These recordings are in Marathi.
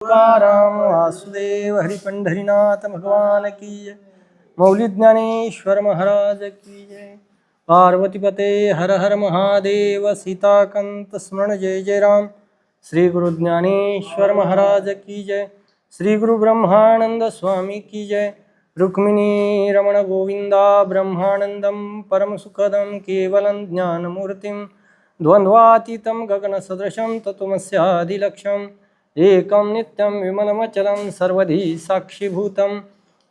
तुकाराम वासुदेव हरि पंढरीनाथ भगवान की जय। मौली ज्ञानेश्वर महाराज की जय। पार्वतीपते हर हर महादेव। सीताकांत स्मरण जय जय राम। श्री गुरु ज्ञानेश्वर महाराज की जय। श्री गुरु ब्रह्मानंद स्वामी की जय। रुक्मिणी रमण गोविंदा ब्रह्मानंदम परम सुखदम केवलं ज्ञानमूर्तिं द्वंद्वातीतं गगन सदृशं तत्त्वमस्यादिलक्ष्यम् एकं नित्यं विमलमचलं सर्वधी साक्षीभूतं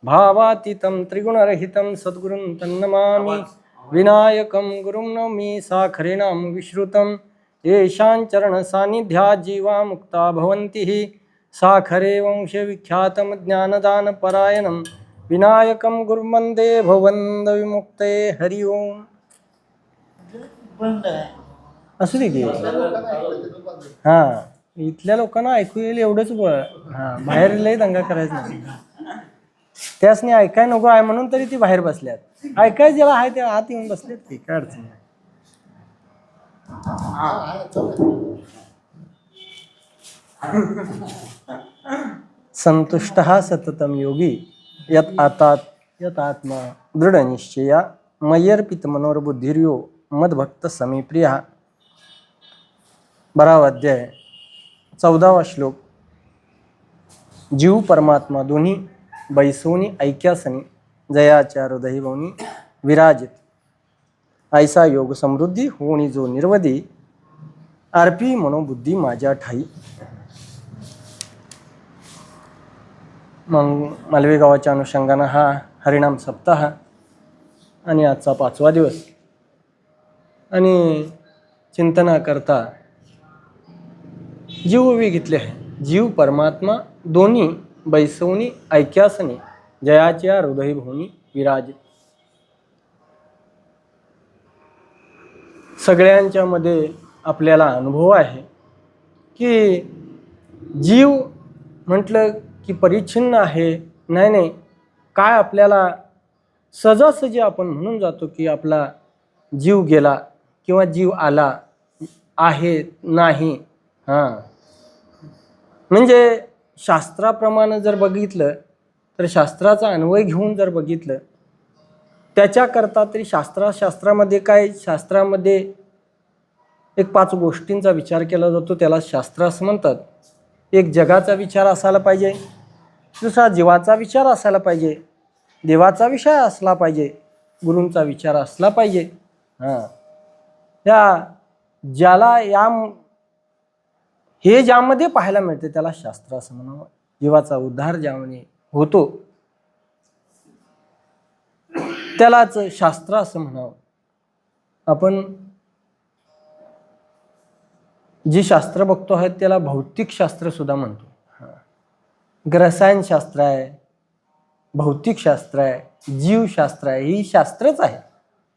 भावातीतं त्रिगुणरहितं सद्गुरुं तन्नमामि। विनायकं गुरुं नौमि साखरेणां विश्रुतं येषां चरणसान्निध्यात् जीवा मुक्ता भवन्ति। साखरे वंशविख्यातं ज्ञानदानपरायणं विनायकं गुरुं वन्दे भवबन्धविमुक्ते। हरि ओम। असू दे की हां, इथल्या लोकांना ऐकू येईल एवढंच हां, बाहेर लय दंगा करायचा नाही. त्यासनी ऐकाय नको आहे म्हणून तरी ती बाहेर बसल्यात. ऐकाय ज्याला आहे ते आत येऊन बसलेत की काय अडचण नाही. संतुष्टः सततं योगी यत आत्मा दृढ निश्चया मय्यर्पित मनोर्बुद्धिर्यो मद्भक्त समी प्रिया. 12वा अध्याय 14वा श्लोक. जीव परमात्मा दोन्ही बैसोनी ऐक्यासनी जयाच्या हृदयी भवनी विराजित. ऐसा योग समृद्धी होणी जो निर्वधी अर्पी मनोबुद्धी माझ्या ठाई. मग मालवे गावाच्या अनुषंगानं हा हरिनाम सप्ताह आणि आजचा 5वा दिवस आणि चिंतनाकरता जीव उभी घेतले आहे. जीव परमात्मा दोन्ही बैसवणी ऐक्यासनी जयाच्या हृदयी भवनी विराजित. सगळ्यांच्या मध्ये आपल्याला अनुभव आहे की जीव म्हटलं की परिच्छिन्न आहे. नाही, काय आपल्याला सहजासहजी आपण म्हणून जातो की आपला जीव गेला किंवा जीव आला आहे नाही. हां, म्हणजे शास्त्राप्रमाणे जर बघितलं तर शास्त्राचा अन्वय घेऊन जर बघितलं त्याच्याकरता तरी शास्त्रामध्ये काय, शास्त्रामध्ये एक 5 गोष्टींचा विचार केला जातो. त्याला शास्त्र असं म्हणतात. एक जगाचा विचार असायला पाहिजे, दुसरा जीवाचा विचार असायला पाहिजे, देवाचा विषय असला पाहिजे, गुरूंचा विचार असला पाहिजे. हां, ज्याला हे ज्यामध्ये पाहायला मिळते त्याला शास्त्र असं म्हणावं. जीवाचा उद्धार ज्यामध्ये होतो त्यालाच शास्त्र असं म्हणावं. आपण जी शास्त्र बघतो आहे त्याला भौतिक शास्त्र सुद्धा म्हणतो. रसायनशास्त्र आहे, भौतिक शास्त्र आहे, जीवशास्त्र आहे. ही शास्त्रच आहे,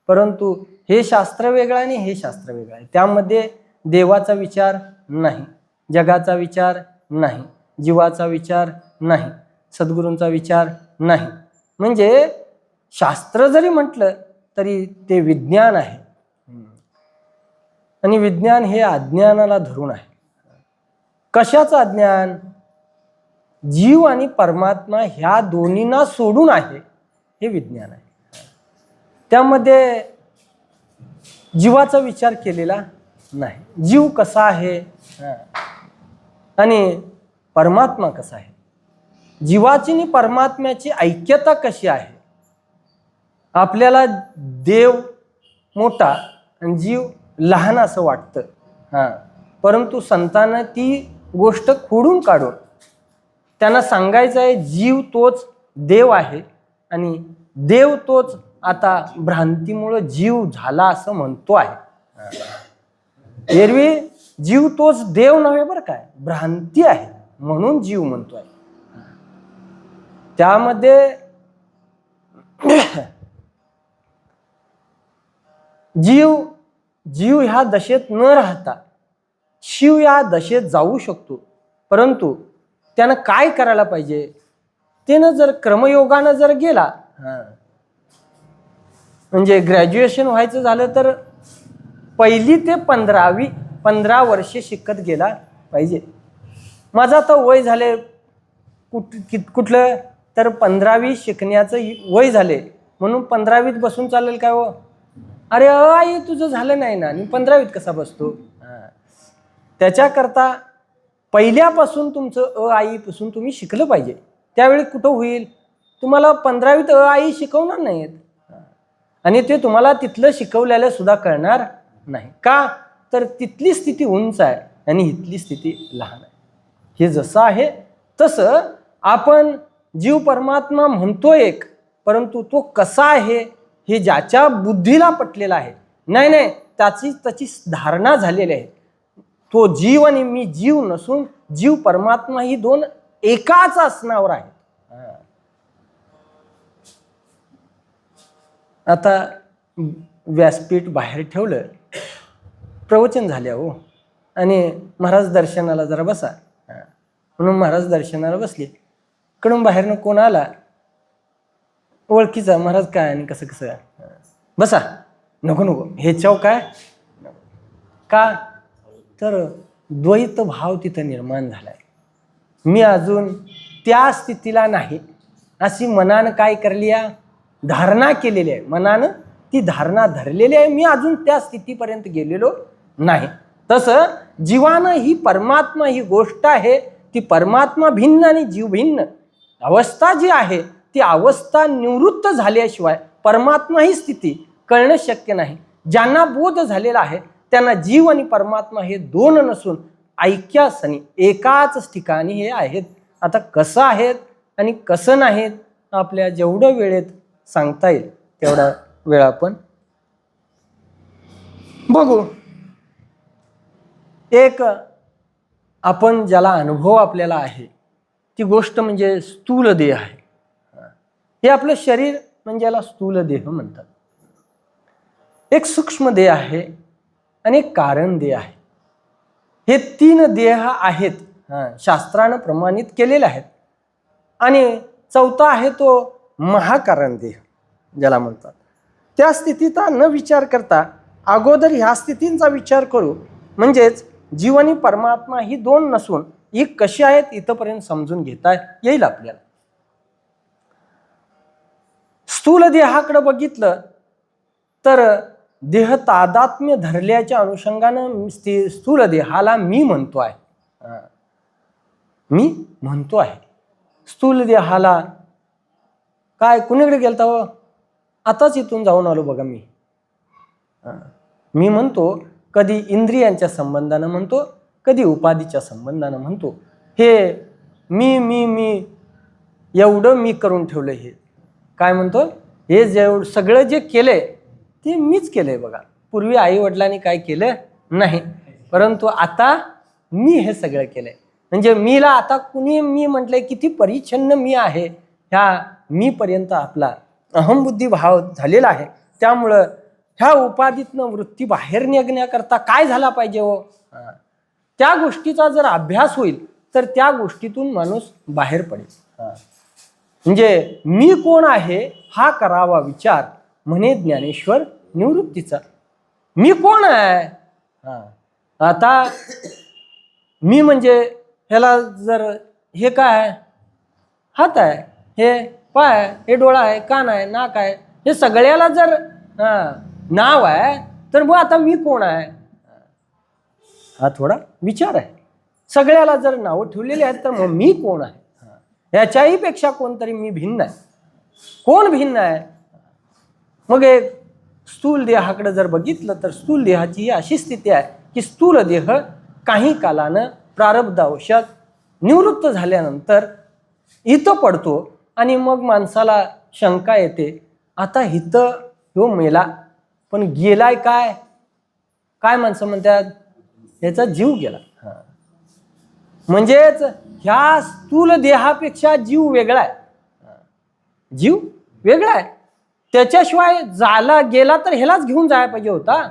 परंतु हे शास्त्र वेगळं आणि हे शास्त्र वेगळं आहे. त्यामध्ये देवाचा विचार नाही, जगाचा विचार नाही, जीवाचा विचार नाही, सद्गुरूंचा विचार नाही. म्हणजे शास्त्र जरी म्हटलं तरी ते विज्ञान आहे आणि विज्ञान हे अज्ञानाला धरून आहे. कशाचं अज्ञान? जीव आणि परमात्मा ह्या दोन्हींना सोडून आहे हे विज्ञान आहे. त्यामध्ये जीवाचा विचार केलेला नाही. जीव कसा आहे आणि परमात्मा कसा आहे, जीवाची आणि परमात्म्याची ऐक्यता कशी आहे. आपल्याला देव मोठा आणि जीव लहान असं वाटतं. परंतु संतांना ती गोष्ट खोडून काढून त्यांना सांगायचं आहे जीव तोच देव आहे आणि देव तोच आता भ्रांतीमुळे जीव झाला असं म्हणतो आहे. एरवी जीव तोच देव नव्हे बरं काय, भ्रांती आहे म्हणून जीव म्हणतोय. त्यामध्ये जीव ह्या दशेत न राहता शिव या दशेत जाऊ शकतो. परंतु त्यानं काय करायला पाहिजे, त्यानं जर क्रमयोगानं जर गेला, म्हणजे ग्रॅज्युएशन व्हायचं झालं तर 1ली ते 15वी 15 वर्षे शिकत गेला पाहिजे. माझं आता वय झाले कुठलं तर 15वी शिकण्याचं वय झाले म्हणून 15वीत बसून चालेल काय हो? अरे आई तुझं झालं नाही ना आणि 15वीत कसा बसतो? त्याच्याकरता पहिल्यापासून तुमचं आईपासून तुम्ही शिकलं पाहिजे. त्यावेळी कुठं होईल? तुम्हाला 15वीत आई शिकवणार नाहीत आणि ते तुम्हाला तिथलं शिकवलेलं सुद्धा कळणार नाही. का तर तिथली स्थिती उंच आहे आणि इथली स्थिती लहान आहे. हे जसं आहे तसं आपण जीव परमात्मा म्हणतो एक, परंतु तो कसा आहे हे ज्याच्या बुद्धीला पटलेला आहे, नाही त्याची धारणा झालेली आहे. तो जीव आणि मी जीव नसून जीव परमात्मा ही दोन एकाच असण्यावर आहे. आता व्यासपीठ बाहेर ठेवलं, प्रवचन झाले हो आणि महाराज दर्शनाला जरा बसा म्हणून महाराज दर्शनाला बसले. कडून बाहेरनं कोण आला ओळखीचा, महाराज काय आणि कसं कसं, बसा. नको ह्याच्यावर काय का तर द्वैत भाव तिथं निर्माण झालाय. मी अजून त्या स्थितीला नाही अशी मनानं काय करली आहे, धारणा केलेली आहे. मनानं ती धारणा धरलेली आहे. मी अजून त्या स्थितीपर्यंत गेलेलो नाही. तसं जीवानं ही परमात्मा ही गोष्ट आहे, ती परमात्मा भिन्न आणि जीव भिन्न. अवस्था जी आहे ती अवस्था निवृत्त झाल्याशिवाय परमात्मा ही स्थिती कळणं शक्य नाही. ज्यांना बोध झालेला आहे त्यांना जीव आणि परमात्मा हे दोन नसून ऐक्यासनी एकाच ठिकाणी हे आहेत. आता कसं आहेत आणि कसं नाहीत आपल्या जेवढं वेळेत सांगता येईल तेवढा वेळ आपण बघू. एक आपण ज्याला अनुभव आपल्याला आहे ती गोष्ट म्हणजे स्थूल देह आहे. हे आपलं शरीर म्हणजे याला स्थूल देह म्हणतात. एक सूक्ष्म देह आहे आणि एक कारण देह आहे. हे 3 देह आहेत, शास्त्रानं प्रमाणित केलेले आहेत. आणि चौथा आहे तो महाकारण देह ज्याला म्हणतात. त्या स्थितीचा न विचार करता अगोदर ह्या स्थितींचा विचार करू, म्हणजेच जीव आणि परमात्मा ही दोन नसून ही कशी आहेत इथपर्यंत समजून घेता येईल आपल्याला. स्थूल देहाकडे बघितलं तर देह तादात्म्य धरल्याच्या अनुषंगानं स्थूल देहाला मी म्हणतो आहे. मी म्हणतो आहे स्थूल देहाला. काय कुणीकडे गेलता हो? आताच इथून जाऊन आलो बघा. मी म्हणतो कधी इंद्रियांच्या संबंधानं म्हणतो, कधी उपाधीच्या संबंधानं म्हणतो. हे मी एवढं मी करून ठेवलं. हे काय म्हणतो, हे जेवढं सगळं जे केलंय ते मीच केलंय बघा. पूर्वी आई वडिलांनी काय केलं नाही, परंतु आता मी हे सगळं केलंय. म्हणजे मीला आता कुणी मी म्हटलंय किती परिच्छन्न मी आहे, ह्या मी पर्यंत आपला अहमबुद्धी भाव झालेला आहे. त्यामुळं ह्या उपाधीतनं वृत्ती बाहेर निघण्याकरता काय झाला पाहिजे हो, त्या गोष्टीचा जर अभ्यास होईल तर त्या गोष्टीतून माणूस बाहेर पडेल. म्हणजे मी कोण आहे हा करावा विचार, म्हणे ज्ञानेश्वर निवृत्तीचा. मी कोण आहे? आता मी म्हणजे ह्याला जर हे काय हात आहे, हे पाय आहे, हे डोळा आहे, कान आहे, नाक आहे, हे सगळ्याला जर नाव आहे तर मग आता मी कोण आहे हा थोडा विचार आहे. सगळ्याला जर नावं ठेवलेली आहेत तर मग मी कोण आहे? याच्याही पेक्षा कोणतरी मी भिन्न आहे. कोण भिन्न आहे? मग एक स्थूल देहाकडे जर बघितलं तर स्थूल देहाची ही अशी स्थिती आहे की स्थूल देह काही कालानं प्रारब्धावशात निवृत्त झाल्यानंतर इथं पडतो आणि मग माणसाला शंका येते, आता इथं ह्यो मेला पण गेलाय काय? काय माणसं म्हणतात, ह्याचा जीव गेला. म्हणजेच ह्या स्थूल देहापेक्षा जीव वेगळा आहे. जीव वेगळा आहे. त्याच्याशिवाय जाला गेला तर ह्यालाच घेऊन जायला पाहिजे होता,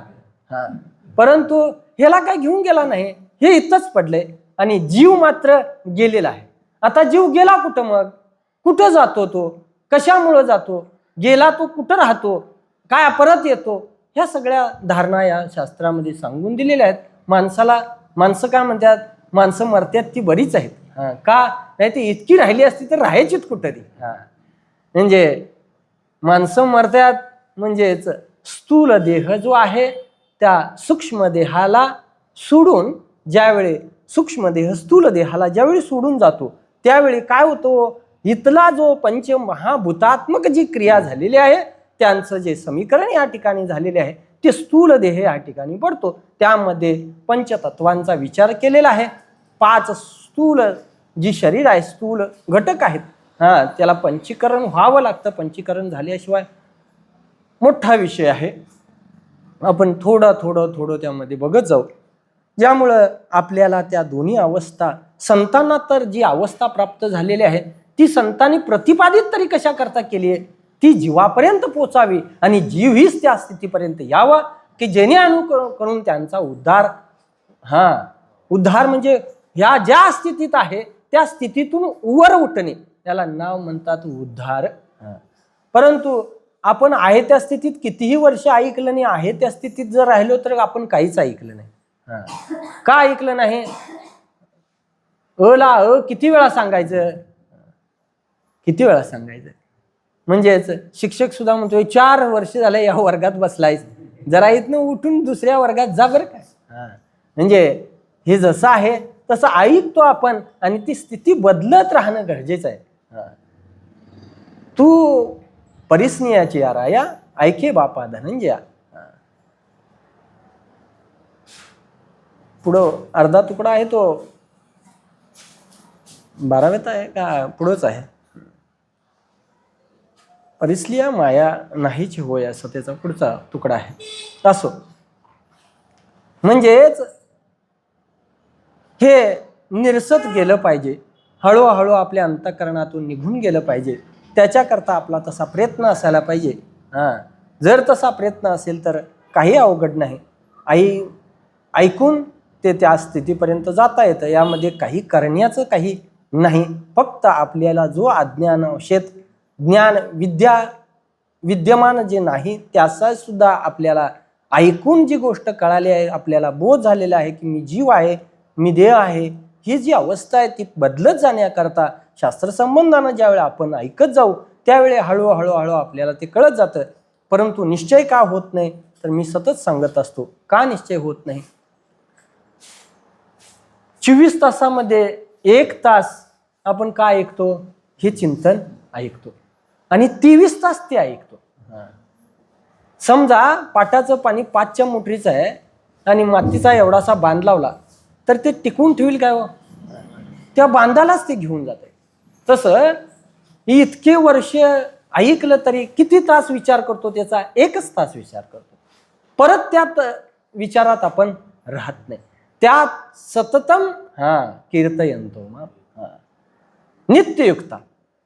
परंतु ह्याला काय घेऊन गेला नाही, हे इथंच पडलंय आणि जीव मात्र गेलेला आहे. आता जीव गेला कुठं? मग कुठं जातो तो? कशामुळं जातो? गेला तो कुठं राहतो? काय परत येतो? ह्या सगळ्या धारणा या शास्त्रामध्ये सांगून दिलेल्या आहेत. माणसं काय म्हणतात, माणसं मरतात ती बरीच आहेत. का नाही ते इतकी राहिली असती तर राहायचीच कुठं ती. म्हणजे माणसं मरतात म्हणजेच स्थूल देह जो आहे त्या सूक्ष्म देहाला सोडून ज्यावेळी सूक्ष्म देह स्थूल देहाला ज्यावेळी सोडून जातो त्यावेळी काय होतो, इथला जो पंचमहाभूतात्मक जी क्रिया झालेली आहे त्यांचं जे समीकरण या ठिकाणी झालेले आहे ते स्थूल देह या ठिकाणी पडतो. त्यामध्ये पंचतत्वांचा विचार केलेला आहे. 5 स्थूल जी शरीर आहे स्थूल घटक आहेत, त्याला पंचीकरण व्हावं लागतं. पंचीकरण झाल्याशिवाय मोठा विषय आहे. आपण थोडं त्यामध्ये बघत जाऊ. ज्यामुळं आपल्याला त्या दोन्ही अवस्था संतांना तर जी अवस्था प्राप्त झालेली आहे ती संतांनी प्रतिपादित तरी कशा करता केली आहे, ती जीवापर्यंत पोचावी आणि जीव हीच त्या स्थितीपर्यंत यावा की जेणे करून त्यांचा उद्धार उद्धार म्हणजे ह्या ज्या स्थितीत आहे त्या स्थितीतून वर उठणे त्याला नाव म्हणतात उद्धार. परंतु आपण आहे त्या स्थितीत कितीही वर्ष ऐकलं नाही, आहे त्या स्थितीत जर राहिलो तर आपण काहीच ऐकलं नाही. का ऐकलं नाही? अ किती वेळा सांगायचं, किती वेळा सांगायचं. म्हणजेच शिक्षक सुद्धा म्हणतोय 4 वर्ष झाले या वर्गात बसलायस, जरा इथनं उठून दुसऱ्या वर्गात जा बरं काय. म्हणजे हे जसं आहे तसं ऐकतो आपण आणि ती स्थिती बदलत राहणं गरजेचं आहे. तू परिस्नियाची या राया ऐके बापा धनंजया. पुढं अर्धा तुकडा आहे तो 12वेत आहे का पुढंच आहे. परिसलिया माया नाहीची होय असं त्याचा पुढचा तुकडा आहे. असो म्हणजेच हे निरसत गेलं पाहिजे, हळूहळू आपल्या अंतःकरणातून निघून गेलं पाहिजे. त्याच्याकरता आपला तसा प्रयत्न असायला पाहिजे. जर तसा प्रयत्न असेल तर काही अवघड नाही. ऐकून ते त्या स्थितीपर्यंत जाता येतं. यामध्ये काही करण्याचं काही नाही. फक्त आपल्याला जो अज्ञान ज्ञान विद्यमान जे नाही त्याचा सुद्धा आपल्याला ऐकून जी गोष्ट कळाली आहे, आपल्याला बोध झालेला आहे की मी जीव आहे, मी देह आहे, ही जी अवस्था आहे ती बदलत जाण्याकरता शास्त्रसंबंधानं ज्यावेळी आपण ऐकत जाऊ त्यावेळी हळूहळू आपल्याला ते कळत जातं. परंतु निश्चय का होत नाही तर मी सतत सांगत असतो का निश्चय होत नाही. 24 तासामध्ये 1 तास आपण का ऐकतो, हे चिंतन ऐकतो आणि 23 तास ते ऐकतो. समजा पाटाचं पाणी 5च्या मोटरीचं आहे आणि मातीचा एवढासा बांध लावला तर ते टिकवून ठेवील काय हो, त्या बांधालाच ते घेऊन जाते. तसं इतके वर्ष ऐकलं तरी किती तास विचार करतो त्याचा, 1च तास विचार करतो. परत त्यात विचारात आपण राहत नाही. त्यात सततम कीर्तयंतो नित्ययुक्ता,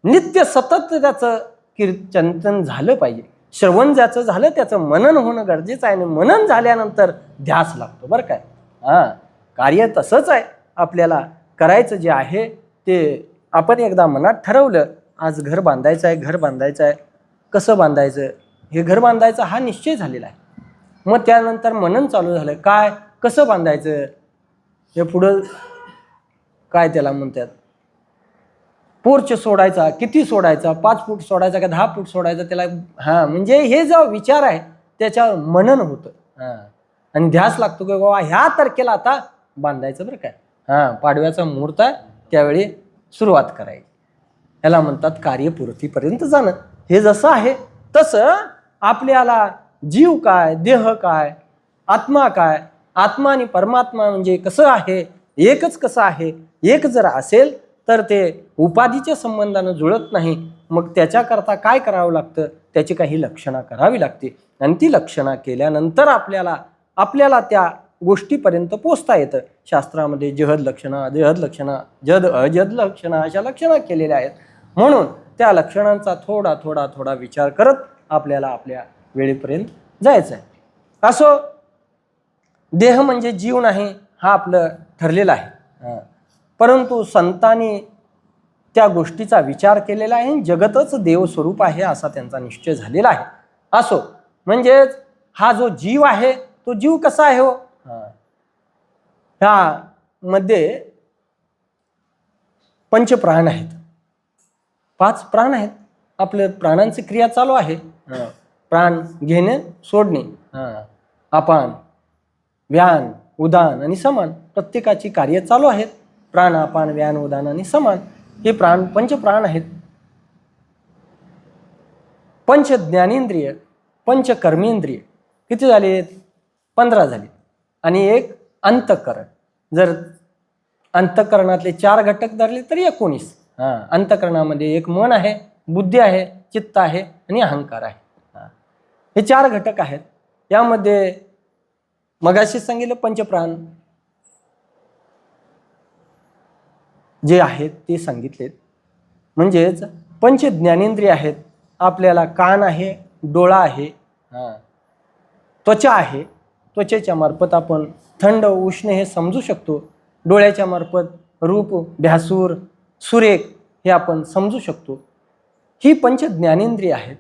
नित्य सतत त्याचं चिंतन झालं पाहिजे. श्रवण ज्याचं झालं त्याचं मनन होणं गरजेचं आहे आणि मनन झाल्यानंतर ध्यास लागतो बरं काय. कार्य तसंच आहे. आपल्याला करायचं जे आहे ते आपण एकदा मनात ठरवलं आज घर बांधायचं आहे, घर बांधायचं आहे, कसं बांधायचं, हे घर बांधायचं हा निश्चय झालेला आहे. मग त्यानंतर मनन चालू झालं काय कसं बांधायचं, हे पुढं काय त्याला म्हणतात पोर्च सोडायचा, किती सोडायचा, 5 फूट सोडायचा का 10 फूट सोडायचा, त्याला म्हणजे हे जो विचार आहे त्याच्यावर मनन होतं आणि ध्यास लागतो की बाबा ह्या तारखेला आता बांधायचं बरं काय. पाडव्याचा मुहूर्त आहे त्यावेळी सुरुवात करायची. याला म्हणतात कार्यपूर्तीपर्यंत जाणं. हे जसं आहे तसं आपल्याला जीव काय, देह काय, आत्मा काय, आत्मा आणि परमात्मा म्हणजे कसं आहे, एकच कसं आहे. एक जर असेल तर ते उपाधीच्या संबंधानं जुळत नाही. मग त्याच्याकरता काय करावं लागतं, त्याची काही लक्षणा करावी लागते आणि ती लक्षणा केल्यानंतर आपल्याला त्या गोष्टीपर्यंत पोचता येतं. शास्त्रामध्ये जहद लक्षणा, अजहद लक्षणा, जद अजद लक्षणा अशा लक्षणा केलेल्या आहेत. म्हणून त्या लक्षणांचा थोडा विचार करत आपल्याला आपल्या वेळेपर्यंत जायचं आहे. असो देह म्हणजे जीव नाही हा आपलं ठरलेला आहे. परंतु संतांनी त्या गोष्टीचा विचार केलेला आहे. जगतच देवस्वरूप आहे असा त्यांचा निश्चय झालेला आहे. असो म्हणजेच हा जो जीव आहे तो जीव कसा आहे हो, ह्या मध्ये पंचप्राण आहेत, 5 प्राण आहेत. आपल्या प्राणांची क्रिया चालू आहे. प्राण घेणे सोडणे, अपान, व्यान, उदान आणि समान, प्रत्येकाची कार्य चालू आहेत. प्राण, अपान, व्यान, उदान आणि समान हे प्राण पंचप्राण आहेत. पंच ज्ञानेंद्रिय, पंच कर्मेंद्रिय किती झाले? 15 झाले. आणि एक अंतःकरण. जर अंतःकरणातले 4 घटक धरले तर 19. अंतःकरणामध्ये एक मन आहे, बुद्धी आहे, चित्त आहे आणि अहंकार आहे. हे 4 घटक आहेत. यामध्ये मगाशी सांगितलं पंचप्राण जे आहेत ते सांगितलेत. म्हणजेच पंच ज्ञानेंद्रिय आहेत. आपल्याला कान आहे, डोळा आहे, त्वचा आहे. त्वचेच्या मार्फत आपण थंड उष्ण हे समजू शकतो. डोळ्याच्या मार्फत रूप, भ्यासूर, सुरेख हे आपण समजू शकतो. ही पंच ज्ञानेंद्रिय आहेत.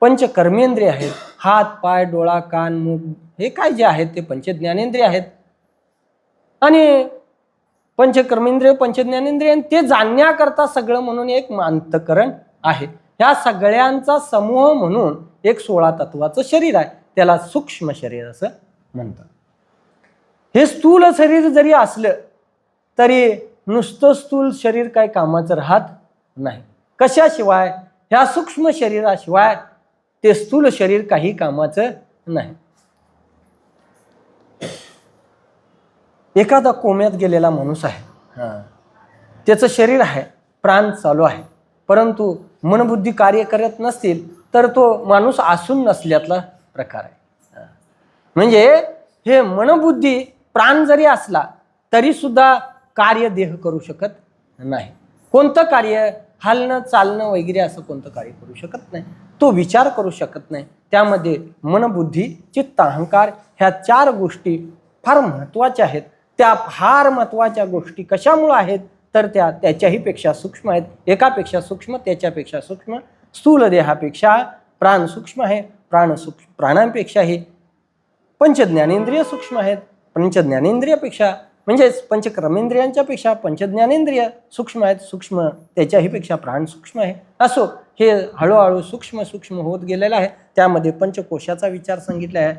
पंच कर्मेंद्रिय आहेत. हात, पाय, डोळा, कान, मुख हे काय जे आहेत ते पंच ज्ञानेंद्रिय आहेत. आणि पंचकर्मेंद्रिय, पंचज्ञानेंद्रिय ते जाणण्याकरता सगळं म्हणून एक अंतःकरण आहे. ह्या सगळ्यांचा समूह म्हणून एक 16 तत्वाचं शरीर आहे. त्याला सूक्ष्म शरीर असं म्हणतात. हे स्थूल शरीर जरी असलं तरी नुसतं स्थूल शरीर काही कामाचं राहत नाही. कशाशिवाय? ह्या सूक्ष्म शरीराशिवाय ते स्थूल शरीर काही कामाचं नाही. एखादा कोम्यात गेलेला माणूस आहे, त्याचं शरीर आहे, प्राण चालू आहे, परंतु मनबुद्धी कार्य करत नसतील तर तो माणूस असून नसल्यातला प्रकार आहे. म्हणजे हे मनबुद्धी प्राण जरी असला तरी सुद्धा कार्य देह करू शकत नाही. कोणतं कार्य? हालणं, चालणं वगैरे असं कोणतं कार्य करू शकत नाही. तो विचार करू शकत नाही. त्यामध्ये मनबुद्धी, चित्त, अहंकार ह्या 4 गोष्टी फार महत्त्वाच्या आहेत. त्या फार महत्त्वाच्या गोष्टी कशामुळे आहेत तर त्या त्याच्याही पेक्षा सूक्ष्म आहेत. एकापेक्षा सूक्ष्म, त्याच्यापेक्षा सूक्ष्म. स्थूल देहापेक्षा प्राण सूक्ष्म आहे. प्राणांपेक्षाही पंचज्ञानेंद्रिय सूक्ष्म आहेत. पंचज्ञानेंद्रियापेक्षा म्हणजेच पंचकर्मेंद्रियांच्या पेक्षा पंचज्ञानेंद्रिय सूक्ष्म आहेत. सूक्ष्म त्याच्याही पेक्षा प्राण सूक्ष्म आहे. असो, हे हळूहळू सूक्ष्म सूक्ष्म होत गेलेलं आहे. त्यामध्ये पंचकोशाचा विचार सांगितला आहे.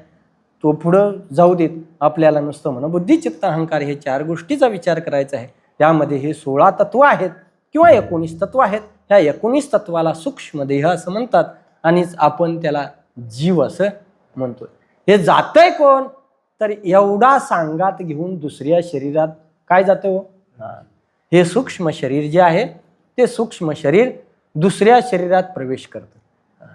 तो पुढं जाऊ देत. आपल्याला नुसतं मनबुद्धी, चित्त, अहंकार हे 4 गोष्टीचा विचार करायचा आहे. यामध्ये हे 16 तत्व आहेत किंवा 19 तत्व आहेत. ह्या 19 तत्वाला सूक्ष्म देह असं म्हणतात आणि आपण त्याला जीव असं म्हणतोय. हे जातंय कोण? तर एवढा सांगात घेऊन दुसऱ्या शरीरात काय जातं? हे सूक्ष्म शरीर जे आहे ते सूक्ष्म शरीर दुसऱ्या शरीरात प्रवेश करतं.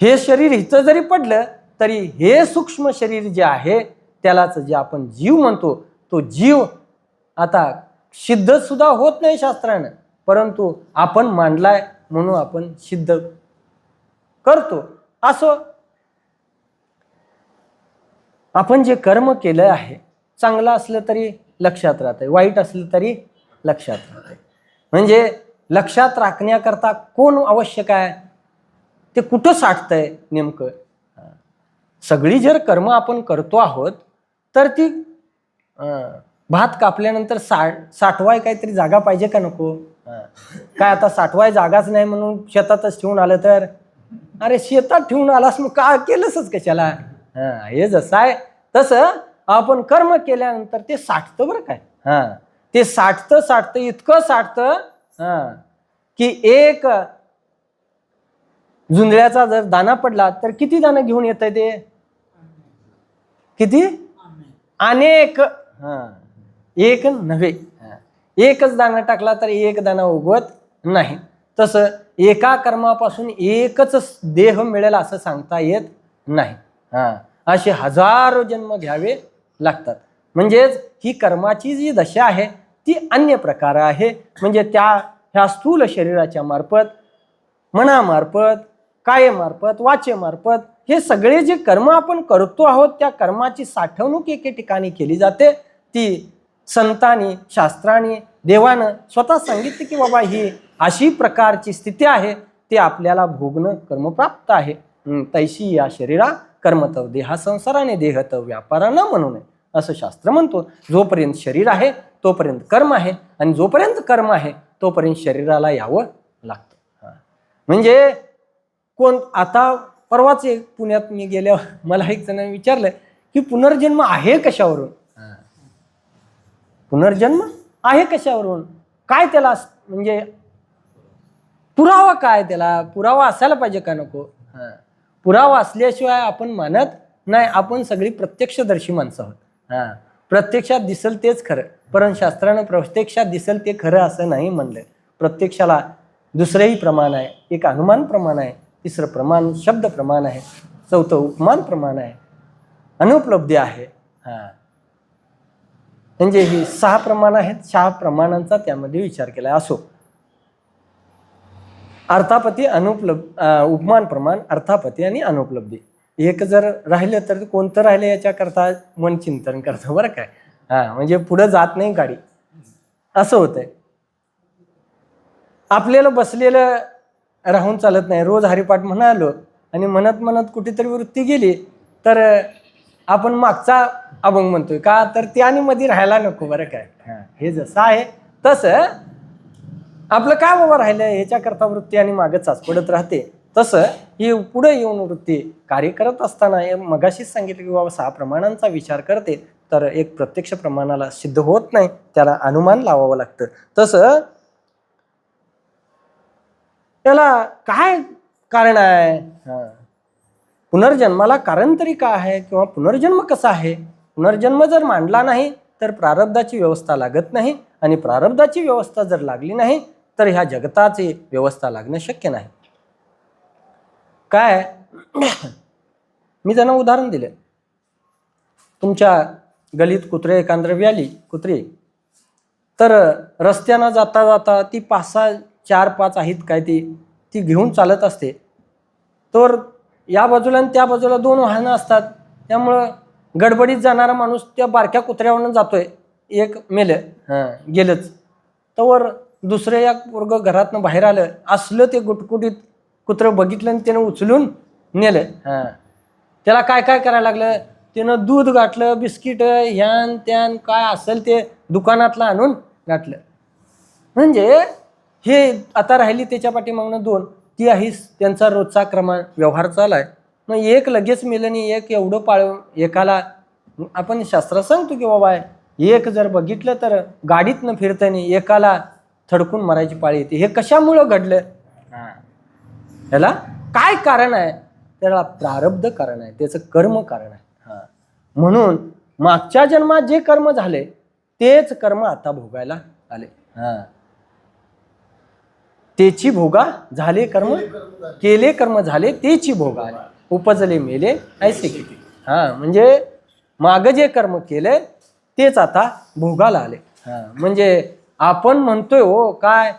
हे शरीर इथं जरी पडलं तरी हे सूक्ष्म शरीर जे आहे त्यालाच जे आपण जीव म्हणतो, तो जीव आता सिद्ध सुद्धा होत नाही शास्त्रानं, परंतु आपण मांडलाय म्हणून आपण सिद्ध करतो. असं आपण जे कर्म केलं आहे, चांगलं असलं तरी लक्षात राहतंय, वाईट असलं तरी लक्षात राहतंय. म्हणजे लक्षात राखण्याकरता कोण आवश्यक आहे? ते कुठं साठतंय नेमकं? सगळी जर कर्म आपण करतो आहोत तर ती भात कापल्यानंतर साठवाय काहीतरी जागा पाहिजे का नको? काय आता साठवाय जागाच नाही म्हणून शेतातच ठेवून आलं तर? अरे शेतात ठेवून आलास मग का केलंसच कशाला? हे जसं आहे तसं आपण कर्म केल्यानंतर ते साठतं बरं काय. ते साठतं इतकं साठतं की एक जुंधळ्याचा जर दाना पडला तर किती दाना घेऊन येत ते? किती? अनेक. एक नव्हे. एकच दाना टाकला तर एक दाना उगवत नाही. तसं एका कर्मापासून एकच देह मिळेल असं सांगता येत नाही. असे हजारो जन्म घ्यावे लागतात. म्हणजेच ही कर्माची जी दशा आहे ती अन्य प्रकार आहे. म्हणजे ह्या स्थूल शरीराच्या मार्फत, मनामार्फत, कायेमार्फत, वाचेमार्फत हे सगळे जे कर्म आपण करतो आहोत त्या कर्माची साठवणूक एके ठिकाणी केली जाते. ती संतांनी, शास्त्रांनी, देवानं स्वतः सांगितले की बाबा ही अशी प्रकारची स्थिती आहे, ते आपल्याला भोगणं कर्मप्राप्त आहे. तैशी या शरीरा कर्मतव देहा संसाराने देहतव व्यापारा न म्हणू नये असं शास्त्र म्हणतो. जोपर्यंत शरीर आहे तोपर्यंत कर्म आहे आणि जोपर्यंत कर्म आहे तोपर्यंत शरीराला यावं लागतं. म्हणजे कोण आता परवाच एक पुण्यात मी गेल्यावर मला एक जण विचारलं की पुनर्जन्म आहे कशावरून, पुनर्जन्म आहे कशावरून, काय त्याला म्हणजे पुरावा काय, त्याला पुरावा असायला पाहिजे का नको. पुरावा असल्याशिवाय आपण मानत नाही. आपण सगळी प्रत्यक्षदर्शी माणसं आहोत. प्रत्यक्षात दिसल तेच खरं, परंतु शास्त्रानं प्रत्यक्षात दिसल ते खरं असं नाही म्हणलं. प्रत्यक्षाला दुसरंही प्रमाण आहे, एक अनुमान प्रमाण आहे, तिसरं प्रमाण शब्द प्रमाण आहे, चौथं उपमान प्रमाण आहे, अनुपलब्धी आहे. म्हणजे ही 6 प्रमाण आहेत. 6 प्रमाणांचा त्यामध्ये विचार केला. असो, अर्थापत्ती, उपमान प्रमाण, अर्थापत्ती आणि अनुपलब्धी एक जर राहिलं तर कोणतं राहिलं याच्याकरता मन चिंतन करतं बरं काय. म्हणजे पुढे जात नाही गाडी, असं होतंय. आपल्याला बसलेलं राहून चालत नाही. रोज हरिपाठ म्हणालो आणि म्हणत म्हणत कुठेतरी वृत्ती गेली तर आपण मागचा अभंग म्हणतोय का, तर ते आणि मध्ये राहायला नको बरं काय. हे जसं आहे तसं आपलं काय बाबा राहिलं ह्याच्याकरता वृत्ती आणि मागं चाचपडत राहते. तसं ही पुढे येऊन वृत्ती कार्य करत असताना मगाशीच सांगितलं की बाबा 6 प्रमाणांचा विचार करते तर एक प्रत्यक्ष प्रमाणाला सिद्ध होत नाही, त्याला अनुमान लावावं लागतं. तसं त्याला काय कारण आहे, पुनर्जन्माला कारण तरी काय आहे, किंवा पुनर्जन्म कसा आहे. पुनर्जन्म जर मांडला नाही तर प्रारब्धाची व्यवस्था लागत नाही, आणि प्रारब्धाची व्यवस्था जर लागली नाही तर ह्या जगताची व्यवस्था लागणं शक्य नाही. काय मी त्यांना उदाहरण दिले, तुमच्या गलीत कुत्रे एकांद्र आली कुत्री, तर रस्त्यानं जाता जाता ती 5-6 4-5 आहेत काय ती घेऊन चालत असते. तर या बाजूला आणि त्या बाजूला 2 वाहनं असतात, त्यामुळं गडबडीत जाणारा माणूस त्या बारक्या कुत्र्यावरून जातोय, एक मेलं गेलंच, तर दुसरं या पोरगं घरातनं बाहेर आलं, असलं ते गुटकुटीत कुत्रं बघितलं आणि त्यानं उचलून नेलं. त्याला काय काय करायला लागलं, त्यानं दूध गाठलं, बिस्किट ह्यान त्यान काय असेल ते दुकानातलं आणून गाठलं. म्हणजे हे आता राहिली त्याच्या पाठीमागनं 2, ती आहेच त्यांचा रोजचा व्यवहार चालू आहे. मग एक लगेच मेलं आणि एक एवढं पाळून एकाला आपण शास्त्रात सांगतो की बाबा एक जर बघितलं तर गाडीतनं फिरतं नाही, एकाला थडकून मरायची पाळी येते. हे कशामुळं घडलं, ह्याला काय कारण आहे, त्याला प्रारब्ध कारण आहे, त्याचं कर्म कारण आहे. म्हणून मागच्या जन्मात जे कर्म झाले तेच कर्म आता भोगायला आले. तेची भोगा झाले, कर्म केले, कर्म झाले तेची भोगा आले, उपजले मेले ऐसे किती. म्हणजे माग जे कर्म केले तेच आता भोगाला आले. म्हणजे आपण म्हणतोय हो काय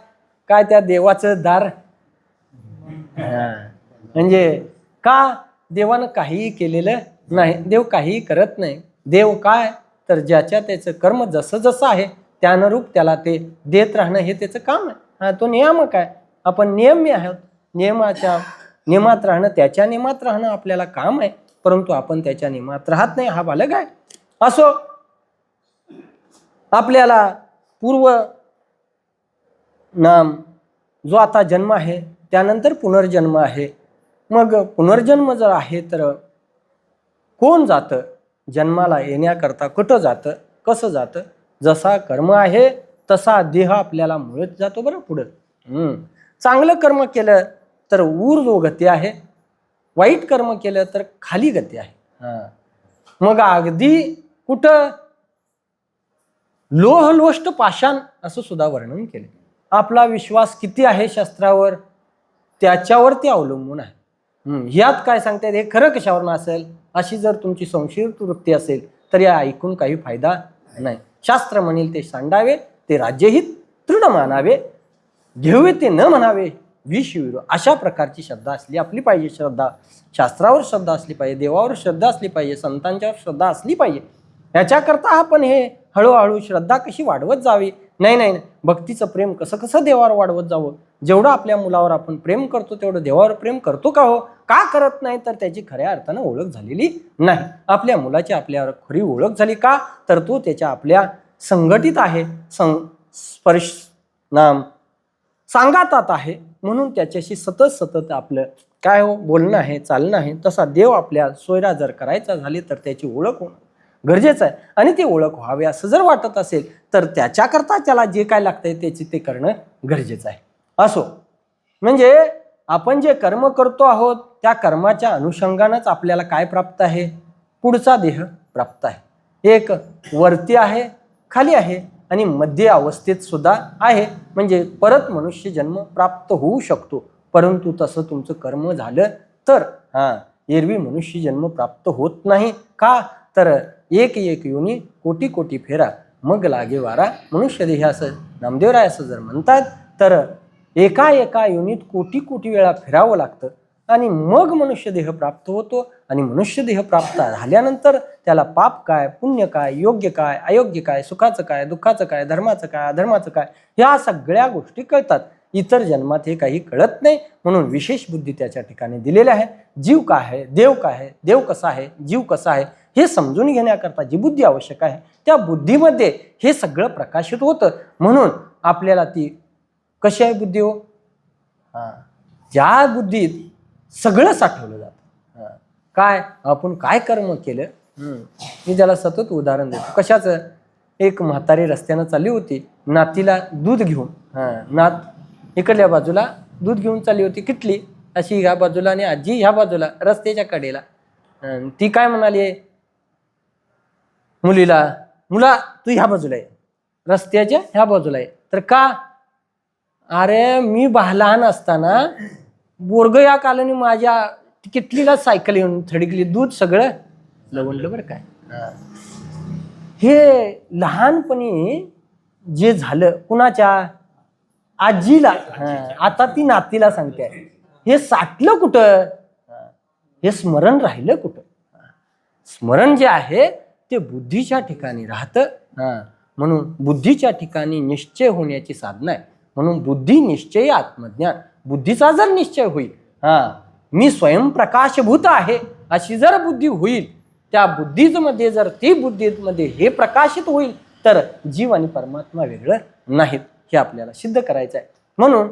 काय त्या देवाचं दार, म्हणजे का देवानं काहीही केलेलं नाही, देव काहीही करत नाही. देव काय तर ज्याच्या त्याचं कर्म जसं जसं आहे त्यानुरूप त्याला ते देत राहणं हे त्याचं काम आहे. तो नियामक आहे, आपण नियमी आहोत. नियमात राहणं, त्याच्या नियमात राहणं आपल्याला काम आहे, परंतु आपण त्याच्या नियमात राहत नाही, हा बालक आहे. असो, आपल्याला पूर्व नाम जो आता जन्म आहे त्यानंतर पुनर्जन्म आहे. मग पुनर्जन्म जर आहे तर कोण जातं जन्माला येण्याकरता, कुठं जातं, कसं जातं, जसा कर्म आहे तसा देह आपल्याला मिळत जातो बरं पुढं. चांगलं कर्म केलं तर ऊर्ध्व गती आहे, वाईट कर्म केलं तर खाली गती आहे. मग अगदी कुठं लोहलोष्ट पाषाण असं सुद्धा वर्णन केले. आपला विश्वास किती आहे शास्त्रावर त्याच्यावरती अवलंबून आहे. ह्यात काय सांगतात हे खरं कशावर असेल, अशी जर तुमची संशयित वृत्ती असेल तर या ऐकून काही फायदा नाही. शास्त्र म्हणेल ते सांडावे, ते राज्यहित तृढ मानावे, घेऊवे ते न म्हणावे विषविरो. अशा प्रकारची श्रद्धा असली आपली पाहिजे. श्रद्धा शास्त्रावर श्रद्धा असली पाहिजे, देवावर श्रद्धा असली पाहिजे, संतांच्यावर श्रद्धा असली पाहिजे. याच्याकरता आपण हे हळूहळू श्रद्धा कशी वाढवत जावी, नाही भक्तीचं प्रेम कसं कसं देवावर वाढवत जावं. जेवढं आपल्या मुलावर आपण प्रेम करतो तेवढं देवावर प्रेम करतो का हो, का करत नाही तर त्याची खऱ्या अर्थानं ओळख झालेली नाही. आपल्या मुलाची आपल्यावर खरी ओळख झाली का तर तो त्याच्या आपल्या संघटित आहे, स्पर्श नाम सांगातात आहे, म्हणून त्याच्याशी सतत सतत आपलं काय हो बोलणं आहे, चालणं आहे. तसा देव आपल्या सोयरा जर करायचा झाली तर त्याची ओळख होणं गरजेचं आहे. आणि ती ओळख व्हावी असं जर वाटत असेल तर त्याच्याकरता त्याला जे काय लागतंय त्याची ते करणं गरजेचं आहे. असो, म्हणजे आपण जे कर्म करतो आहोत त्या कर्माच्या अनुषंगानंच आपल्याला काय प्राप्त आहे, पुढचा देह प्राप्त आहे. एक वरती आहे, खाली आहे आणि मध्य अवस्थेत सुद्धा आहे. म्हणजे परत मनुष्य जन्म प्राप्त होऊ शकतो, परंतु तसं तुमचं कर्म झालं तर एरवी मनुष्य जन्म प्राप्त होत नाही. का तर एक एक योनी कोटी कोटी फेरा मग लागे वारा मनुष्य देह, असं नामदेवराय असं जर म्हणतात तर एका एका योनीत कोटी कोटी वेळा फिरावं लागतं आणि मग मनुष्य देह प्राप्त होतो. आणि मनुष्य देह प्राप्त झाल्यानंतर त्याला पाप काय, पुण्य काय, योग्य काय, अयोग्य काय, सुखाचं काय, दुःखाचं काय, धर्माचं काय, अधर्माचं काय, ह्या सगळ्या गोष्टी कळतात. इतर जन्मात हे काही कळत नाही, म्हणून विशेष बुद्धी त्याच्या ठिकाणी दिलेली आहे. जीव काय आहे, देव काय आहे, देव कसा आहे, जीव कसा आहे हे समजून घेण्याकरता जी बुद्धी आवश्यक आहे त्या बुद्धीमध्ये हे सगळं प्रकाशित होतं. म्हणून आपल्याला ती कशी आहे बुद्धी हो, ज्या बुद्धीत सगळं साठवलं जातं. काय आपण काय कर्म केलं, मी त्याला सतत उदाहरण देतो. कशाचं, एक म्हातारी रस्त्यानं चालली होती, नातीला दूध घेऊन. नात इकडल्या बाजूला दूध घेऊन चालली होती, किटली अशी ह्या बाजूला आणि आजी ह्या बाजूला रस्त्याच्या कडेला. ती काय म्हणाली मुलीला, मुला तू ह्या बाजूला आहे, रस्त्याच्या ह्या बाजूला आहे. तर का, अरे मी लहान असताना बोरग या कालाने माझ्या किटलीला सायकल येऊन थडकली, दूध सगळं लवणलं बरं काय. हे लहानपणी जे झालं कुणाच्या, आजीला, आता ती नातीला सांगते, हे साठलं कुठं, हे स्मरण राहिलं कुठं. स्मरण जे आहे ते बुद्धीच्या ठिकाणी राहतं. म्हणून बुद्धीच्या ठिकाणी निश्चय होण्याची साधना आहे. म्हणून बुद्धी निश्चय आत्मज्ञान. बुद्धीचा जर निश्चय होईल, मी स्वयंप्रकाशभूत आहे अशी जर बुद्धी होईल, त्या बुद्धीमध्ये जर ती बुद्धीमध्ये हे प्रकाशित होईल तर जीव आणि परमात्मा वेगळं नाहीत, हे आपल्याला सिद्ध करायचं आहे. म्हणून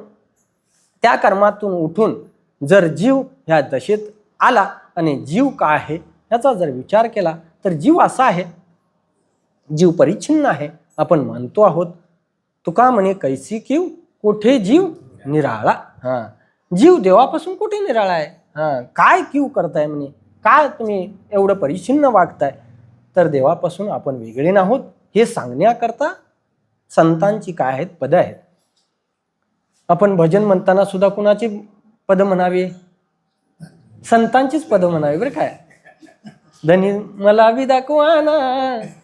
त्या कर्मातून उठून जर जीव ह्या दशेत आला आणि जीव काय आहे याचा जर विचार केला तर जीव असा आहे, जीव परिच्छिन्न आहे. आपण मानतो आहोत, तुका म्हणे कैसी कीव कोठे जीव निराळा. जीव देवापासून कुठे निराळा आहे. काय कीव करताय म्हणे, काय तुम्ही एवढं परिच्छिन्न वागताय, तर देवापासून आपण वेगळे नाहोत हे सांगण्याकरता संतांची काय आहेत पदं आहेत. आपण भजन म्हणताना सुद्धा कुणाची पद म्हणावी, संतांचीच पद म्हणावी बरं काय. धनी मला बी दाखवाना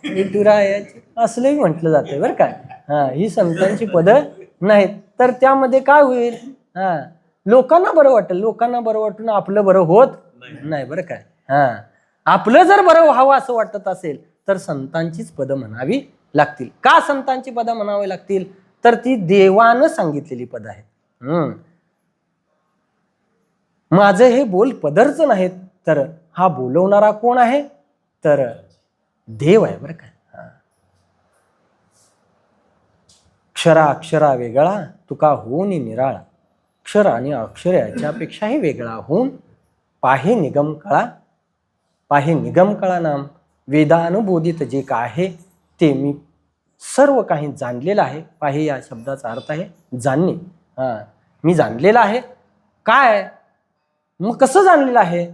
विठुरायाची असलंही म्हटलं जातंय बरं काय. ही संतांची पदं नाहीत. तर त्यामध्ये काय होईल, लोकांना बरं वाटेल, लोकांना बरं वाटून आपलं बरं होत नाही बरं काय. आपलं जर बरं व्हावं असं वाटत असेल तर संतांचीच पदं म्हणावी लागतील. का संतांची पदं म्हणावी लागतील, तर ती देवानं सांगितलेली पद आहेत. माझं हे बोल पदरच नाहीत, तर हा बोलवणारा कोण आहे, तर देव आहे बरं काय. क्षरा अक्षरा वेगळा तुका होऊन निराळा, अक्षर आणि अक्षर याच्यापेक्षाही वेगळा होऊन पाहे निगम कळा. पाहे निगम कळा नाम वेदानुबोधित जे काय आहे ते मी सर्व काही जाणलेलं आहे. पाहे या शब्दाचा अर्थ आहे जाणणे. मी जाणलेलं आहे. काय मग कसं जाणलेलं आहे,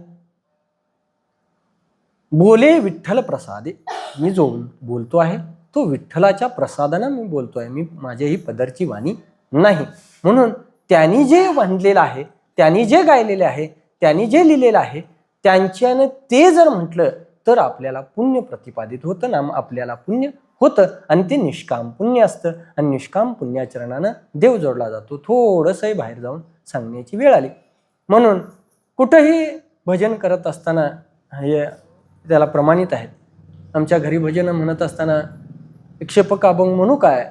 बोले विठ्ठल प्रसादे. मी जो बोलतो आहे तो विठ्ठलाच्या प्रसादानं मी बोलतोय, मी माझ्या ही पदरची वाणी नाही. म्हणून त्यांनी जे बांधलेलं आहे, त्यांनी जे गायलेले आहे, त्यांनी जे लिहिलेलं आहे त्यांच्यानं ते जर म्हटलं तर आपल्याला पुण्य प्रतिपादित होतं, नाम आपल्याला पुण्य होतं आणि ते निष्काम पुण्य असतं. आणि निष्काम पुण्याचरणानं देव जोडला जातो. थोडंसंही बाहेर जाऊन सांगण्याची वेळ आली. म्हणून कुठंही भजन करत असताना हे त्याला प्रमाणित आहेत. आमच्या घरी भजन म्हणत असताना क्षेपक अभंग म्हणू काय,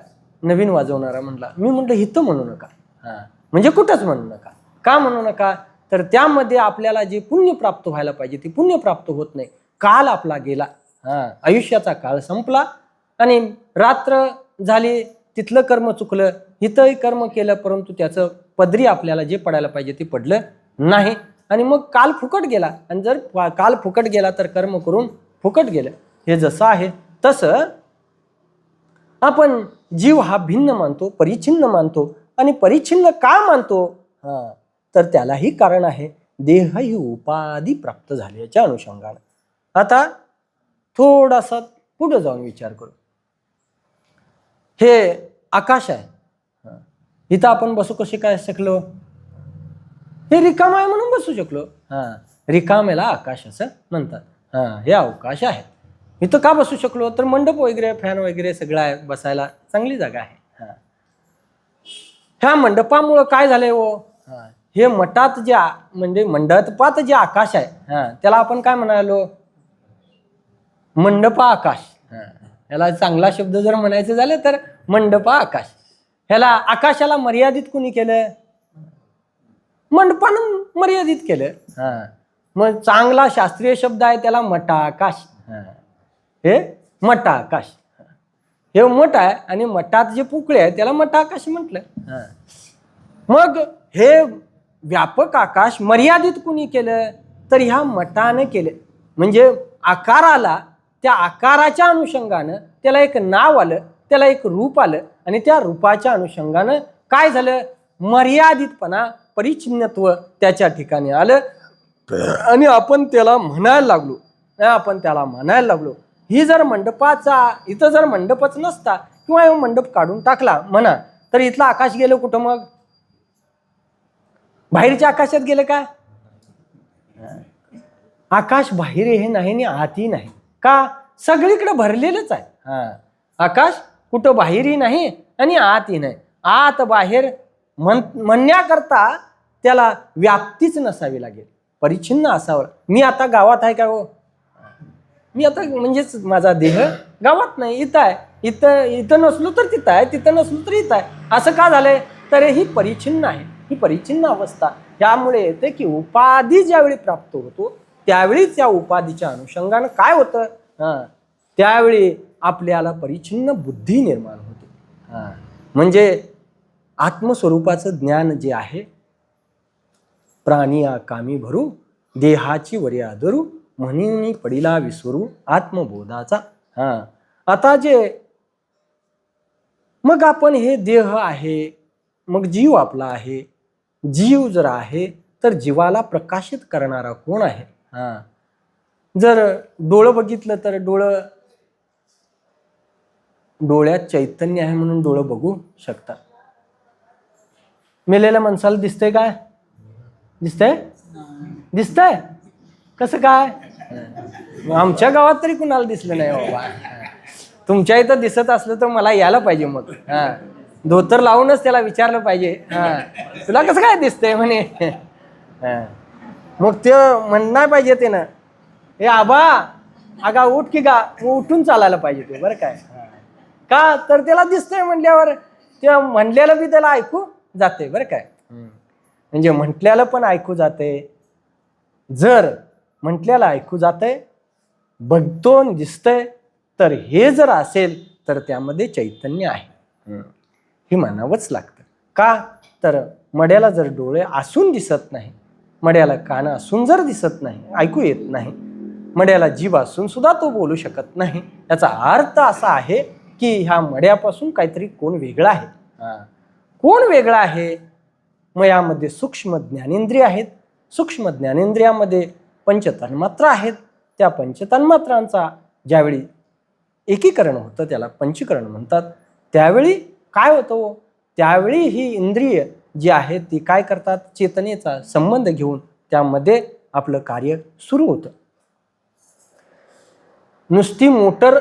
नवीन वाजवणारा म्हणला. मी म्हटलं इथं म्हणू नका, म्हणजे कुठंच म्हणू नका. का म्हणू नका, तर त्यामध्ये आपल्याला जे पुण्य प्राप्त व्हायला पाहिजे ते पुण्य प्राप्त होत नाही. काल आपला गेला, आयुष्याचा काळ संपला आणि रात्र झाली, तिथलं कर्म चुकलं, इथंही कर्म केलं परंतु त्याचं पदरी आपल्याला जे पडायला पाहिजे ते पडलं नाही आणि मग काल फुकट गेला. आणि जर काल फुकट गेला तर कर्म करून फुकट गेलं. हे जसं आहे तसं आपण जीव हा भिन्न मानतो, परिच्छिन्न मानतो. आणि परिच्छिन्न का मानतो? तर त्यालाही कारण आहे, देह ही उपाधी प्राप्त झाल्याच्या अनुषंगाने. आता थोडासा पुढे जाऊन विचार करू. हे आकाश आहे. इथं आपण बसू कसे काय शकलो? हे रिकाम आहे म्हणून बसू शकलो. रिकामेला आकाश असं म्हणतात. हे अवकाश आहे. इथं का बसू शकलो? तर मंडप वगैरे, फॅन वगैरे सगळं आहे, बसायला चांगली जागा आहे. ह्या मंडपामुळं काय झालंय हो? हे मठात जे म्हणजे मंडपात जे आकाश आहे त्याला आपण काय म्हणालो? मंडपा आकाश. याला चांगला शब्द जर म्हणायचं झालं तर मंडपा आकाश. ह्याला आकाशाला मर्यादित कुणी केलं? मंडपानं मर्यादित केलं. मग चांगला शास्त्रीय शब्द आहे त्याला मठाकाश. हे मठाकाश. हे मठ आहे आणि मठात जे पुकळे आहे त्याला मठाकाश म्हटलं. मग हे व्यापक आकाश मर्यादित कुणी केलं? तर ह्या मठानं केलं. म्हणजे आकाराला, त्या आकाराच्या अनुषंगानं त्याला एक नाव आलं, त्याला एक रूप आलं आणि त्या रूपाच्या अनुषंगानं काय झालं? मर्यादितपणा, परिच्छिन्नत्व त्याच्या ठिकाणी आलं आणि आपण त्याला म्हणायला लागलो. ही जर मंडपाचा, इथं जर मंडपच नसता किंवा मंडप काढून टाकला म्हणा तर इथलं आकाश गेलं कुठं? मग बाहेरच्या आकाशात गेलं का? आकाश बाहेर हे नाही आणि आतही नाही. का? सगळीकडे भरलेलंच आहे. आकाश कुठं बाहेरही नाही आणि आतही नाही. आत बाहेर म्हणण्याकरता त्याला व्याप्तीच नसावी लागेल, परिच्छिन्न असावं. मी आता गावात आहे का हो? मी आता म्हणजेच माझा देह गावात नाही, इथं आहे. इथं नसलो तर तिथं आहे, तिथं नसलो तर इथं आहे. असं का झालंय? तर ही परिच्छिन्न आहे, ही परिच्छिन्न अवस्था. त्यामुळे येते की उपाधी ज्यावेळी प्राप्त होतो त्यावेळी त्या उपाधीच्या अनुषंगानं काय होतं? त्यावेळी आपल्याला परिच्छिन्न बुद्धी निर्माण होते. म्हणजे आत्मस्वरूपाचं ज्ञान जे आहे, प्राणी कामी भरू देहाची वरी आदरू म्हणून पडिला विसरू आत्मबोधाचा. आता जे मग आपण हे देह आहे, मग जीव आपला आहे. जीव जर आहे तर जीवाला प्रकाशित करणारा कोण आहे? जर डोळं बघितलं तर डोळ्यात चैतन्य आहे म्हणून डोळं बघू शकतात. मेलेल्या माणसाला दिसतंय काय? दिसतंय कसं काय? आमच्या गावात तरी कुणाला दिसलं नाही बाबा. तुमच्या इथं दिसत असलं तर मला यायला पाहिजे. मग धोतर लावूनच त्याला विचारलं पाहिजे, तुला कसं काय दिसतंय म्हणे. मग ते म्हणणार पाहिजे ते ना, हे आबा आगा उठ की गा, उठून चालायला पाहिजे ते. बरं काय? का? तर त्याला दिसतंय म्हणल्यावर ते म्हणलेलं बी त्याला ऐकू जाते. बरं काय? म्हणजे म्हटल्याला पण ऐकू जाते. जर म्हटल्याला ऐकू जाते, बघतो दिसतंय, तर हे जर असेल तर त्यामध्ये चैतन्य आहे हे म्हणावंच लागतं. का? तर मड्याला जर डोळे असून दिसत नाही, मड्याला कान असून जर दिसत नाही, ऐकू येत नाही, मड्याला जीभ असून सुद्धा तो बोलू शकत नाही, याचा अर्थ असा आहे की ह्या मड्यापासून काहीतरी कोण वेगळा आहे. कोण वेगळा आहे? मग यामध्ये सूक्ष्म ज्ञानेंद्रिय आहेत. सूक्ष्म ज्ञानेंद्रियामध्ये पंचतन्मात्रा आहेत. त्या पंचतन्मात्रांचा ज्यावेळी एकीकरण होतं त्याला पंचीकरण म्हणतात. त्यावेळी काय होतं? त्यावेळी ही इंद्रिय जी आहेत ती काय करतात? चेतनेचा संबंध घेऊन त्यामध्ये आपलं कार्य सुरू होतं. नुसती मोटर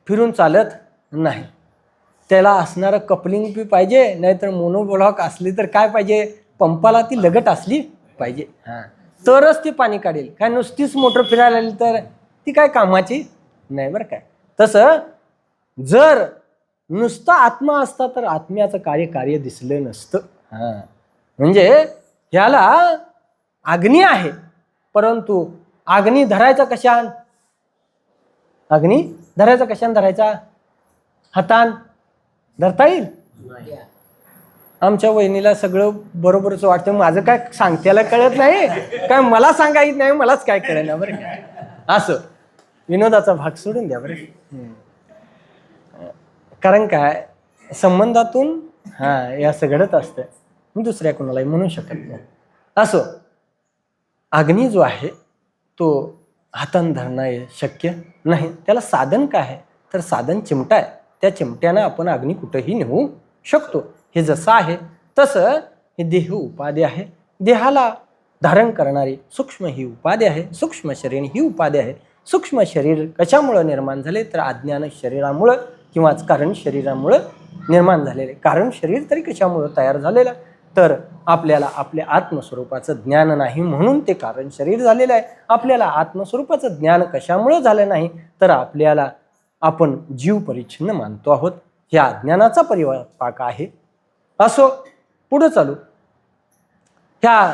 फिरून चालत नाही, त्याला असणारं कपलिंग बी पाहिजे, नाहीतर मोनोब्लॉक असली तर काय पाहिजे? पंपाला ती लगट असली पाहिजे, तरच ती पाणी काढेल. काय नुसतीच मोटर फिरायला आली तर ती काय कामाची नाही. बरं काय? तसं जर नुसतं आत्मा असता तर आत्म्याचं कार्य दिसलं नसतं. म्हणजे ह्याला अग्नी आहे, परंतु अग्नी धरायचा कशान? अग्नी धरायचा कशान? धरायचा हातान धरता येईल? आमच्या वहिनीला सगळं बरोबरच वाटतं, माझं काय सांगत्याला कळत नाही, काय मला सांगायचं नाही, मलाच काय कळेना बरं का. असं विनोदाचा भाग सोडून द्या बरं. कारण काय संबंधातून हे असं घडत असतं, मी दुसऱ्या कोणालाही म्हणू शकत नाही. असो, अग्नी जो आहे तो हातानं धरणं शक्य नाही. त्याला साधन काय आहे, तर साधन चिमटा आहे. त्या चिमट्यानं आपण अग्नी कुठंही नेऊ शकतो. हे जसं आहे तसं हे देह उपाधी आहे. देहाला धारण करणारी सूक्ष्म ही उपाधी आहे. सूक्ष्म शरीर ही उपाधी आहे. सूक्ष्म शरीर कशामुळं निर्माण झाले, तर अज्ञान शरीरामुळं किंवा कारण शरीरामुळं निर्माण झालेले. कारण शरीर तरी कशामुळं तयार झालेलं, तर आपल्याला आपल्या आत्मस्वरूपाचं ज्ञान नाही म्हणून ते कारण शरीर झालेलं आहे. आपल्याला आत्मस्वरूपाचं ज्ञान कशामुळं झालं नाही, तर आपल्याला आपण जीव परिच्छिन्न मानतो आहोत. ह्या अज्ञानाचा परिपाक आहे. असो, पुढं चालू. ह्या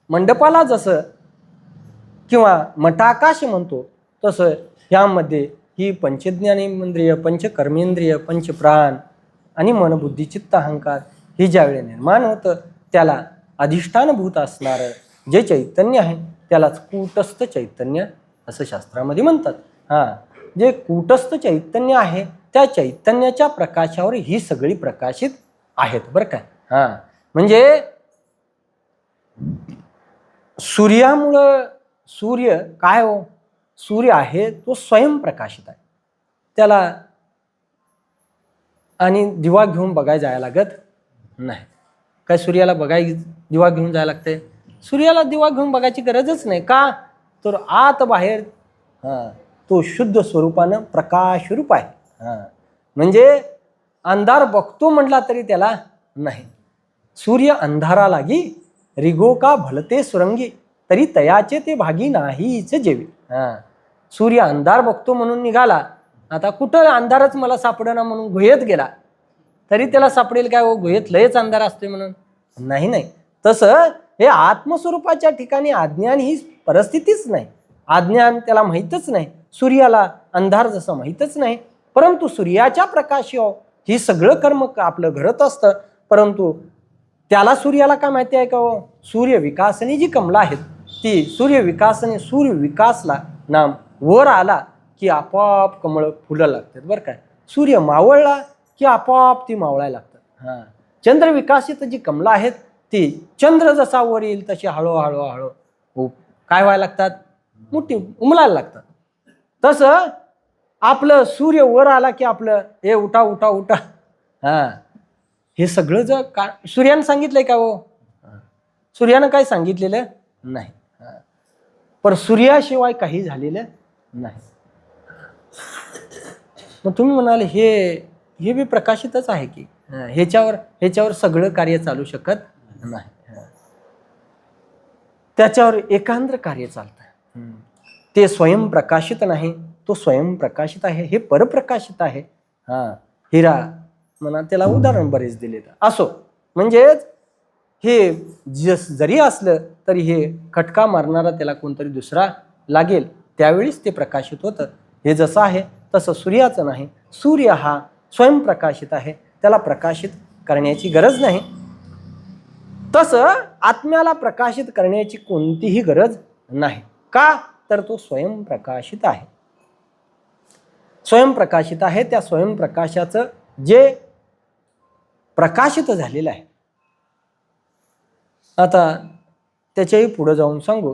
मंडपाला जसं किंवा मठाकाश म्हणतो तसं ह्यामध्ये ही पंचज्ञानेंद्रिय, पंचकर्मेंद्रिय, पंचप्राण आणि मनबुद्धी चित्त अहंकार हे ज्यावेळी निर्माण होतं, त्याला अधिष्ठानभूत असणारं जे चैतन्य आहे त्यालाच कूटस्थ चैतन्य असं शास्त्रामध्ये म्हणतात. जे कूटस्थ चैतन्य आहे त्या चैतन्याच्या प्रकाशावर ही सगळी प्रकाशित आहेत बरं का. म्हणजे सूर्यामुळं, सूर्य काय हो, सूर्य आहे तो स्वयंप्रकाशित आहे. त्याला आणि दिवा घेऊन बघायला जायला लागत नाही. काय सूर्याला दिवा घेऊन जायला लागते? सूर्याला दिवा घेऊन बघायची गरजच नाही. का, तर आत बाहेर तो शुद्ध स्वरूपानं प्रकाश रूप आहे. म्हणजे अंधार बघतो म्हटला तरी त्याला नाही. सूर्य अंधारा लागी रिगो का भलते सुरंगी, तरी तयाचे ते भागी नाहीच जेवी. सूर्य अंधार बघतो म्हणून निघाला, आता कुठं अंधारच मला सापडेना म्हणून गुहेत गेला तरी त्याला सापडेल काय हो, गुहेत लयच अंधार असते म्हणून? नाही. तसं हे आत्मस्वरूपाच्या ठिकाणी अज्ञान ही परिस्थितीच नाही. अज्ञान त्याला माहीतच नाही. सूर्याला अंधार जसं माहीतच नाही, परंतु सूर्याच्या प्रकाशावर ही सगळं कर्म आपलं घडत असतं. परंतु त्याला सूर्याला काय माहिती आहे का हो, सूर्य विकासनी जी कमला आहेत ती सूर्य विकासने, सूर्य विकासला नाम वर आला की आपोआप कमळ फुलं लागतात बरं काय. सूर्य मावळला की आपोआप ती मावळायला लागतात. चंद्र विकासित जी कमला आहेत ती चंद्र जसा वर येईल तशी हळूहळू काय व्हायला लागतात, मोठी उमलायला लागतात. तसं आपलं सूर्य वर आला की आपलं हे उठा उठा उठा, हे सगळं जर का सूर्यानं सांगितलंय का हो? सूर्यानं काही सांगितलेलं नाही. पण सूर्याशिवाय काही झालेलं नाही. मग तुम्ही म्हणाल हे बी प्रकाशितच आहे की, ह्याच्यावर सगळं कार्य चालू शकत नाही. त्याच्यावर एकांद्र कार्य चालतं. ते स्वयंप्रकाशित नाही, तो स्वयंप्रकाशित आहे. हे परप्रकाशित आहे. हिरा म्हणा, त्याला उदाहरण बरेच दिले. असो, म्हणजेच हे जरी असलं तरी हे खटका मारणारा त्याला कोणतरी दुसरा लागेल, त्यावेळीच ते प्रकाशित होतं. हे जसं आहे तसं सूर्याचं नाही. सूर्य हा स्वयंप्रकाशित आहे, त्याला प्रकाशित करण्याची गरज नाही. तसं आत्म्याला प्रकाशित करण्याची कोणतीही गरज नाही. का, तर तो स्वयंप्रकाशित आहे. स्वयंप्रकाशित आहे. त्या स्वयंप्रकाशाचं जे प्रकाशित झालेलं आहे, आता त्याच्याही पुढे जाऊन सांगू.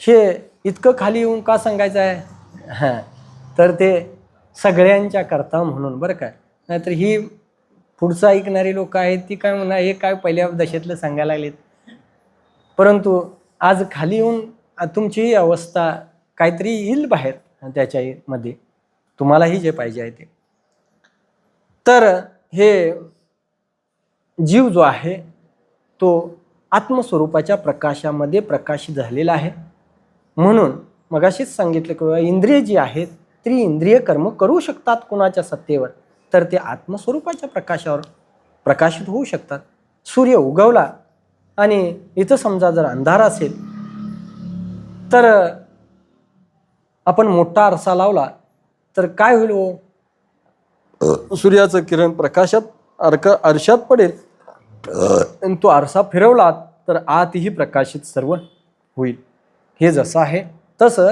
हे इतकं खाली येऊन का सांगायचं आहे, तर ते सगळ्यांच्या करता म्हणून बरं काय. नाहीतर ही पुढचं ऐकणारी लोक आहेत ती काय म्हणा, हे काय पहिल्या दशेतलं सांगायला लागलेत. परंतु आज खाली येऊन तुमची अवस्था काहीतरी येईल बाहेर त्याच्यामध्ये, तुम्हालाही जे पाहिजे आहे ते. तर हे जीव जो आहे तो आत्मस्वरूपाच्या प्रकाशामध्ये प्रकाशित झालेला आहे. म्हणून मगाशीच सांगितलं की इंद्रिय जी आहेत त्रिइंद्रिय कर्म करू शकतात कोणाच्या सत्तेवर, तर ते आत्मस्वरूपाच्या प्रकाशावर प्रकाशित होऊ शकतात. सूर्य उगवला आणि इथं समजा जर अंधार असेल तर आपण मोठा आरसा लावला तर काय होईल हो, सूर्याचं किरण प्रकाशात आरशात पडेल आणि तो आरसा फिरवला तर आतही प्रकाशित सर्व होईल. हे जसं आहे तसं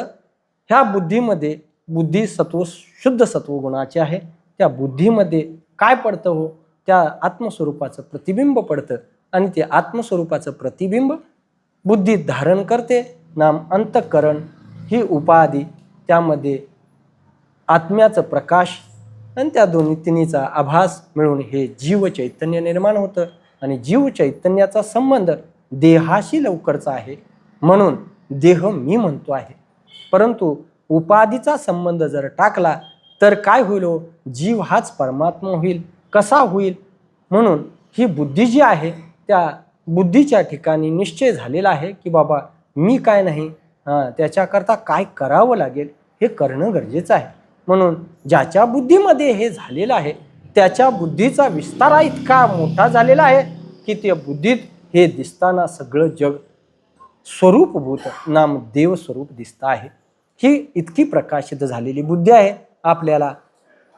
ह्या बुद्धीमध्ये बुद्धी सत्व शुद्ध सत्वगुणाचे आहे. त्या बुद्धीमध्ये काय पडतं हो, त्या आत्मस्वरूपाचं प्रतिबिंब पडतं आणि ते आत्मस्वरूपाचं प्रतिबिंब बुद्धी धारण करते. नाम अंतःकरण ही उपाधी, त्यामध्ये आत्म्याचं प्रकाश आणि त्या दोन्ही तिन्हीचा आभास मिळून हे जीव चैतन्य निर्माण होतं. आणि जीव चैतन्याचा संबंध देहाशी लवकरचा आहे म्हणून देह मी म्हणतो आहे. परंतु उपाधीचा संबंध जर टाकला तर काय होईल हो, जीव हाच परमात्मा होईल. कसा होईल? म्हणून ही बुद्धी जी आहे त्या बुद्धीच्या ठिकाणी निश्चय झालेला आहे की बाबा मी काय नाही, त्याच्याकरता काय करावं लागेल हे करणं गरजेचं आहे. म्हणून ज्याच्या बुद्धीमध्ये हे झालेलं आहे त्याच्या बुद्धीचा विस्तार इतका मोठा झालेला आहे की त्या बुद्धीत हे दिसताना सगळं जग स्वरूपभूत नाम देव स्वरूप दिसत आहे. ही इतकी प्रकाशित झालेली बुद्धी आहे. आपल्याला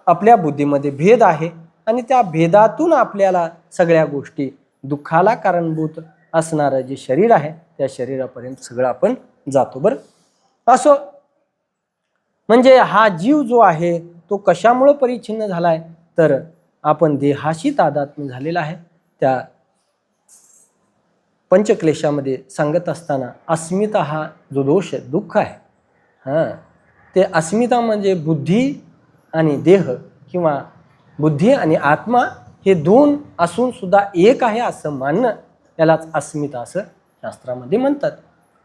आपल्या बुद्धीमध्ये भेद आहे आणि त्या भेदातून आपल्याला सगळ्या गोष्टी दुःखाला कारणभूत असणारं जे शरीर आहे त्या शरीरापर्यंत सगळं आपण जातो. बरं, असो म्हणजे हा जीव जो आहे तो कशामुळे परिच्छिन्न झालाय तर आपण देहाशी तादात्म्य झालेला आहे. त्या पंचक्लेशामध्ये सांगत असताना अस्मिता हा जो दोष दुःख आहे, ते अस्मिता म्हणजे बुद्धी आणि देह किंवा बुद्धी आणि आत्मा हे दोन असून सुद्धा एक आहे असं मानणं, यालाच अस्मिता असं शास्त्रामध्ये म्हणतात.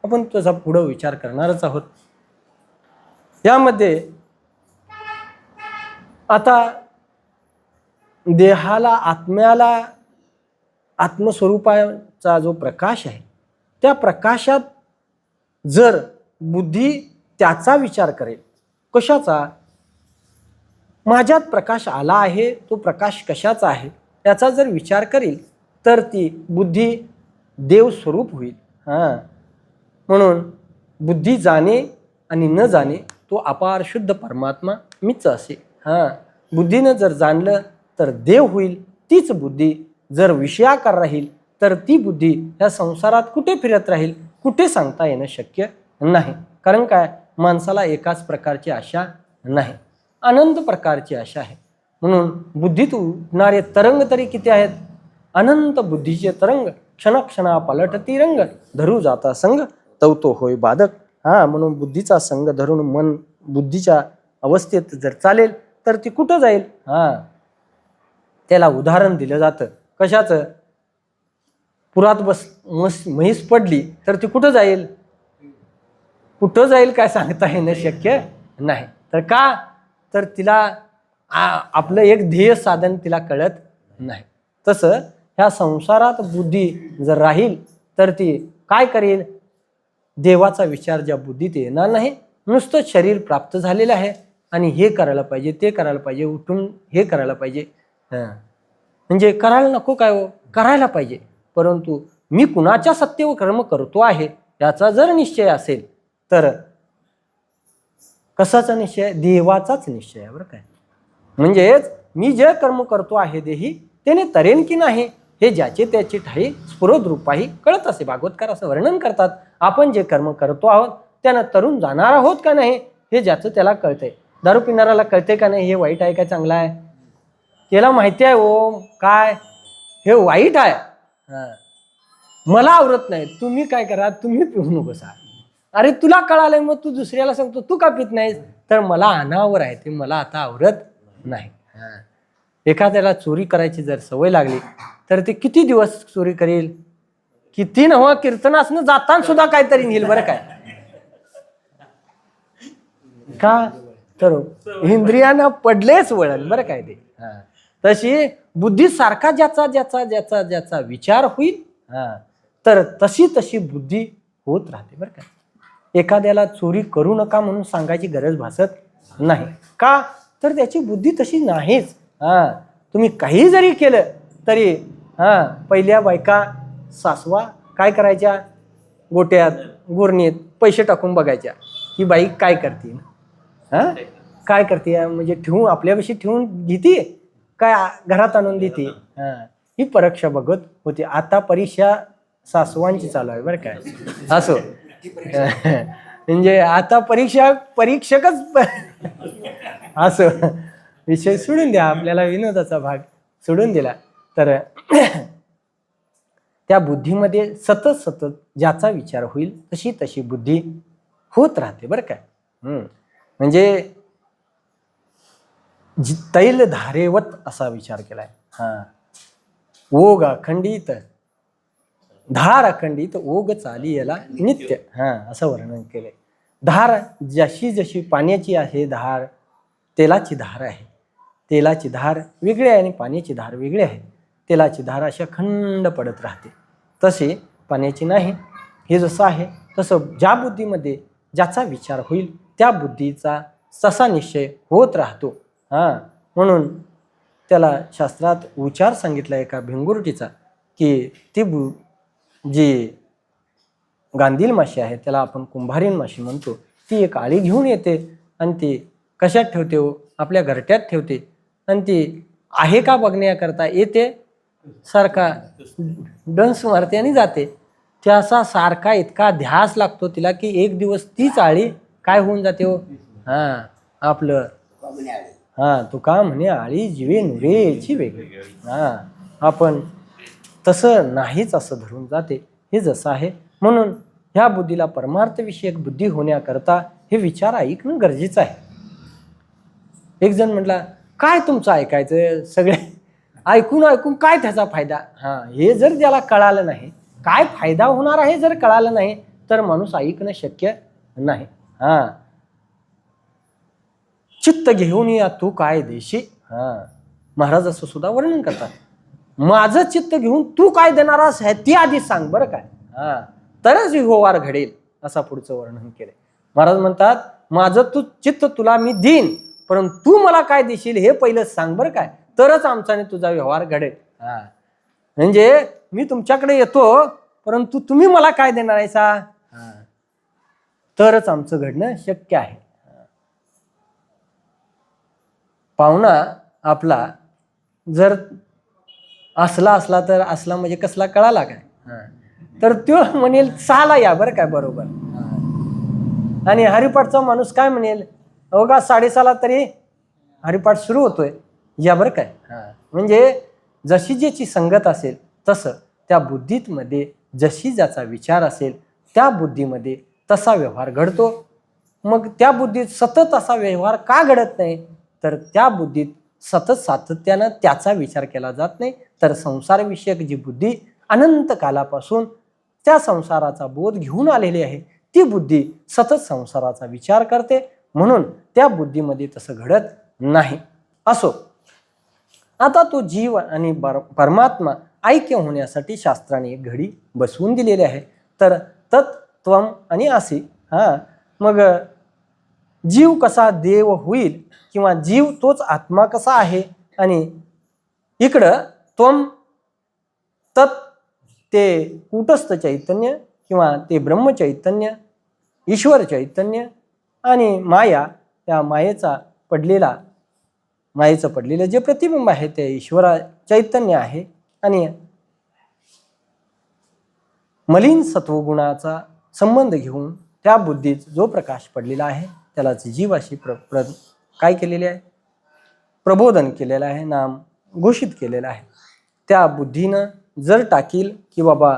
आपण त्याचा पुढं विचार करणारच आहोत. यामध्ये आता देहाला आत्म्याला आत्मस्वरूपाचा जो प्रकाश आहे त्या प्रकाशात जर बुद्धी त्याचा विचार करेल, कशाचा, माझ्यात प्रकाश आला आहे तो प्रकाश कशाचा आहे याचा जर विचार करेल तर ती बुद्धी देव स्वरूप होईल. म्हणून बुद्धी जाणे आणि न जाणे तो अपार शुद्ध परमात्मा मीच असे. बुद्धीनं जर जाणलं तर देव होईल. तीच बुद्धी जर विषयाकार राहील तर ती बुद्धी ह्या संसारात कुठे फिरत राहील, कुठे सांगता येणं शक्य नाही. कारण काय, माणसाला एकाच प्रकारची आशा नाही, अनंत प्रकारची आशा आहे. म्हणून बुद्धीत उठणारे तरंग तरी किती आहेत, अनंत बुद्धीचे तरंग. क्षणक्षणा पलटती रंग, धरू जाता संग तवतो होय बाधक. म्हणून बुद्धीचा संग धरून मन बुद्धीच्या अवस्थेत जर चालेल तर ती कुठं जाईल. त्याला उदाहरण दिलं जातं कशाचं, पुरात म्हैस पडली तर ती कुठं जाईल, कुठं जाईल काय सांगता येणं शक्य नाही. तर का, तर तिला आपलं एक ध्येय साधन तिला कळत नाही. तसं ह्या संसारात बुद्धी जर राहील तर ती काय करेल, देवाचा विचार ज्या बुद्धीत येणार नाही. नुसतं शरीर प्राप्त झालेलं आहे आणि हे करायला पाहिजे, ते करायला पाहिजे, उठून हे करायला पाहिजे. म्हणजे करायला नको काय हो, करायला पाहिजे. परंतु मी कुणाच्या सत्य व कर्म करतो आहे याचा जर निश्चय असेल तर कसाचा निश्चय, देवाचाच निश्चय आहे. बरं काय, म्हणजेच मी जे कर्म करतो आहे देही त्याने तरेन की नाही हे ज्याचे त्याची ठाई स्फुरद रूपाही कळत असे. भागवतकार असं वर्णन करतात, आपण जे कर्म करतो आहोत त्यानं तरुण जाणार आहोत का नाही हे ज्याचं त्याला कळतंय. दारू पिणाऱ्याला कळते का नाही हे वाईट आहे का चांगला आहे, त्याला माहिती आहे हो काय हे वाईट आहे, मला आवडत नाही. तुम्ही काय करा, तुम्ही पिऊ नकोसा. अरे तुला कळालंय मग तू दुसऱ्याला सांगतो तू का पित नाहीस, तर मला अनावर आहे ते, मला आता आवडत नाही. एखाद्याला चोरी करायची जर सवय लागली तर ते किती दिवस चोरी करेल, किती नव कीर्तनासनं जाताना सुद्धा काहीतरी नेईल. बरं काय, का तर इंद्रियांना पडलेच वळण. बरं काय ते, तशी बुद्धी सारखा ज्याचा ज्याचा ज्याचा ज्याचा विचार होईल तर तशी तशी बुद्धी होत राहते. बरं काय, एखाद्याला चोरी करू नका म्हणून सांगायची गरज भासत नाही. का, तर त्याची बुद्धी तशी नाहीच. तुम्ही काही जरी केलं तरी पहिल्या बायका सासवा काय करायच्या, गोट्यात गुरणीत पैसे टाकून बघायच्या ही बाई काय करते, काय करते, म्हणजे ठेवून आपल्यापाशी ठेवून घेते काय घरात आणून देते. ही परीक्षा बघत होती. आता परीक्षा सासवांची चालू आहे बरं काय. असो म्हणजे आता परीक्षकच असं विषय सोडून द्या, आपल्याला विनोदाचा भाग सोडून दिला. तर त्या बुद्धीमध्ये सतत सतत ज्याचा विचार होईल तशी तशी बुद्धी होत राहते बरं काय. म्हणजे तैल धारेवत असा विचार केलाय. ओघ अखंडित धार अखंडित ओघ चाली याला नित्य, असं वर्णन केलंय. धार जशी जशी पाण्याची आहे धार, तेलाची धार आहे. तेलाची धार वेगळी आहे आणि पाण्याची धार वेगळी आहे. तेलाची धार अशी अखंड पडत राहते, तसे पाण्याची नाही. हे जसं आहे तसं ज्या बुद्धीमध्ये ज्याचा विचार होईल त्या बुद्धीचा तसा निश्चय होत राहतो. म्हणून त्याला शास्त्रात उच्चार सांगितला एका भिंगुरटीचा, की ती जी गांधील माशी आहे त्याला आपण कुंभारीन माशी म्हणतो. ती एक आळी घेऊन येते आणि ती कशात ठेवते हो, आपल्या घरट्यात ठेवते आणि ती आहे का बघण्याकरता येते, सारखा डंस मारते आणि जाते. त्याचा सारखा इतका ध्यास लागतो तिला की एक दिवस तीच आळी काय होऊन जाते हो, आपलं तुका म्हणे आळी जीवे नुरेची वेगळी. आपण तसं नाहीच असं धरून जाते. हे जसं आहे म्हणून ह्या बुद्धीला परमार्थविषयक बुद्धी होण्याकरता हे विचार ऐकणं गरजेचं आहे. एक जण म्हटला, काय तुमचं ऐकायचं, सगळे ऐकून ऐकून काय त्याचा फायदा. हे जर त्याला कळालं नाही, काय फायदा होणार आहे जर कळालं नाही, तर माणूस ऐकणं शक्य नाही. चित्त घेऊन या तू काय देशी. महाराज असं सुद्धा वर्णन करतात. माझं चित्त घेऊन तू काय देणार आहेस ते आधी सांग बरं काय, तरच व्यवहार घडेल, असा पुढचं वर्णन केलंय. महाराज म्हणतात, माझं चित्त तुला मी देईन, परंतु तू मला काय देशील हे पहिलं सांग बरं काय, तरच आमचा आणि तुझा व्यवहार घडेल. म्हणजे मी तुमच्याकडे येतो, परंतु तुम्ही मला काय देणार आहे सा, तरच आमचं घडणं शक्य आहे. पाहुणा आपला जर असला तर असला म्हणजे कसला कळाला काय, तर तो म्हणेल 6ला या बरं काय बरोबर. आणि हरिपाठचा माणूस काय म्हणेल, अवघा 6:30ला तरी हरिपाठ सुरू होतोय, या बरं काय. म्हणजे जशी ज्याची संगत असेल तसं त्या बुद्धीमध्ये जशी ज्याचा विचार असेल त्या बुद्धीमध्ये तसा व्यवहार घडतो. मग त्या बुद्धीत सतत असा व्यवहार का घडत नाही, तर त्या बुद्धीत सतत सातत्यानं त्याचा विचार केला जात नाही. तर संसारविषयक जी बुद्धी अनंत कालापासून त्या संसाराचा बोध घेऊन आलेली आहे, ती बुद्धी सतत संसाराचा विचार करते, म्हणून त्या बुद्धीमध्ये तसं घडत नाही. असो, आता तो जीव आणि परमात्मा ऐक्य होण्यासाठी शास्त्राने एक घडी बसवून दिलेली आहे. तर तत्त्वम आणि असी. मग जीव कसा देव होईल, किंवा जीव तोच आत्मा कसा आहे, आणि इकडं त्वम तत् ते कूटस्थ चैतन्य किंवा ते ब्रह्मचैतन्य, ईश्वर चैतन्य, आणि माया, त्या मायेचं पडलेलं जे प्रतिबिंब आहे ते ईश्वरा चैतन्य आहे. आणि मलिन सत्वगुणाचा संबंध घेऊन त्या बुद्धीत जो प्रकाश पडलेला आहे त्यालाच जीवाशी काय केलेले आहे, प्रबोधन केलेलं आहे, नाम घोषित केलेलं आहे. त्या बुद्धीनं जर टाकील की बाबा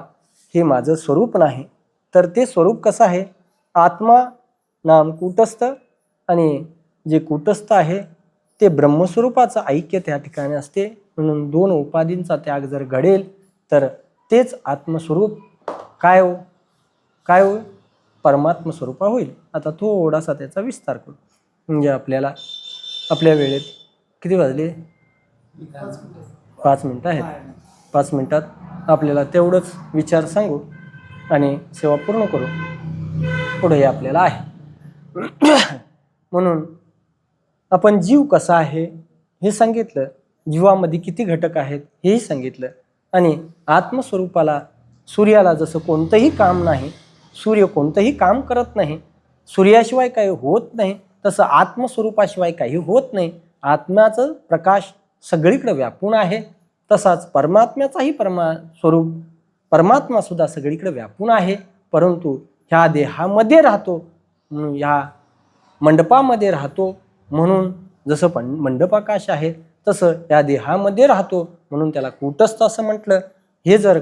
हे माझं स्वरूप नाही, तर ते स्वरूप कसं आहे, आत्मा नाम कूटस्थ, आणि जे कूटस्थ आहे ते ब्रह्मस्वरूपाचं ऐक्य त्या ठिकाणी असते. म्हणून 2 उपाधींचा त्याग जर घडेल तर तेच आत्मस्वरूप काय हो परमात्म स्वरूपा होईल. आता थोडासा त्याचा विस्तार करू. म्हणजे आपल्याला आपल्या वेळेत किती वाजले, 5 मिनिटं आहेत. 5 मिनिटात आपल्याला तेवढंच विचार सांगू आणि सेवा पूर्ण करू. पुढे आपल्याला आहे म्हणून आपण जीव कसा आहे हे सांगितलं, जीवामध्ये किती घटक आहेत हेही सांगितलं, आणि आत्मस्वरूपाला सूर्याला जसं कोणतंही काम नाही, सूर्य कोणतंही काम करत नाही, सूर्याशिवाय काही होत नाही, तसं आत्मस्वरूपाशिवाय काही होत नाही. आत्म्याचं प्रकाश सगळीकडे व्यापून आहे, तसाच परमात्म्याचाही स्वरूप परमात्मा सुद्धा सगळीकडे व्यापून आहे, परंतु ह्या देहामध्ये राहतो, ह्या मंडपामध्ये राहतो म्हणून जसं मंडपाकाश आहे तसं या देहामध्ये राहतो म्हणून त्याला कूटस्थ असं म्हटलं. हे जर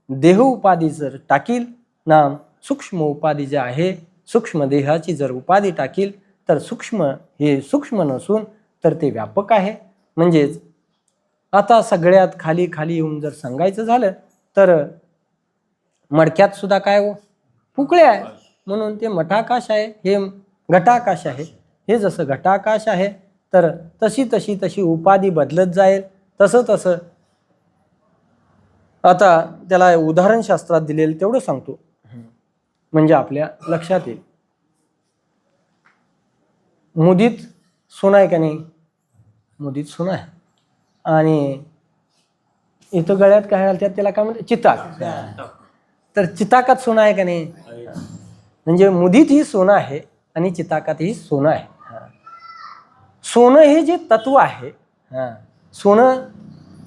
देह उपाधी जर टाकील, नाम सूक्ष्म उपाधी जे आहे, सूक्ष्म देहाची जर उपाधी टाकील तर सूक्ष्म हे सूक्ष्म नसून तर ते व्यापक आहे. म्हणजेच आता सगळ्यात खाली खाली येऊन जर सांगायचं झालं तर मडक्यात सुद्धा काय हो, पुकळे आहे म्हणून ते मठाकाश आहे, हे घटाकाश आहे. हे जसं घटाकाश आहे तर तशी तशी तशी उपाधी बदलत जाईल, तसं तसं आता त्याला उदाहरणशास्त्रात दिलेलं तेवढं सांगतो म्हणजे आपल्या लक्षात येईल. मुदीत सोनं आहे का नाही, मुदीत सोनं आहे आणि इथं गळ्यात काय घालतात त्याला काय म्हणतात, चिताक. तर चिताकात सोनं आहे का नाही, म्हणजे मुदीत ही सोनं आहे आणि चिताकात ही सोनं आहे. सोनं हे जे तत्व आहे, सोनं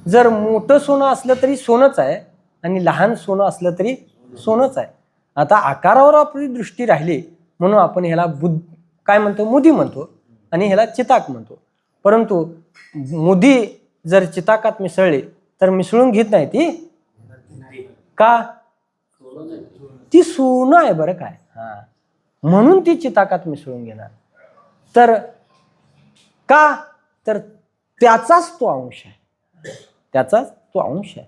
जर मोठं सोनं असलं तरी सोनंच आहे आणि लहान सोनं असलं तरी सोनंच आहे. आता आकारावर आपली दृष्टी राहिली म्हणून आपण ह्याला काय म्हणतो, मुदी म्हणतो आणि ह्याला चिताक म्हणतो. परंतु मुदी जर चिताकात मिसळली तर मिसळून घेत नाही ती, का, ती सोनं आहे बरं काय, म्हणून ती चिताकात मिसळून घेणार. तर का, तर त्याचाच तो अंश आहे, त्याचाच तो अंश आहे.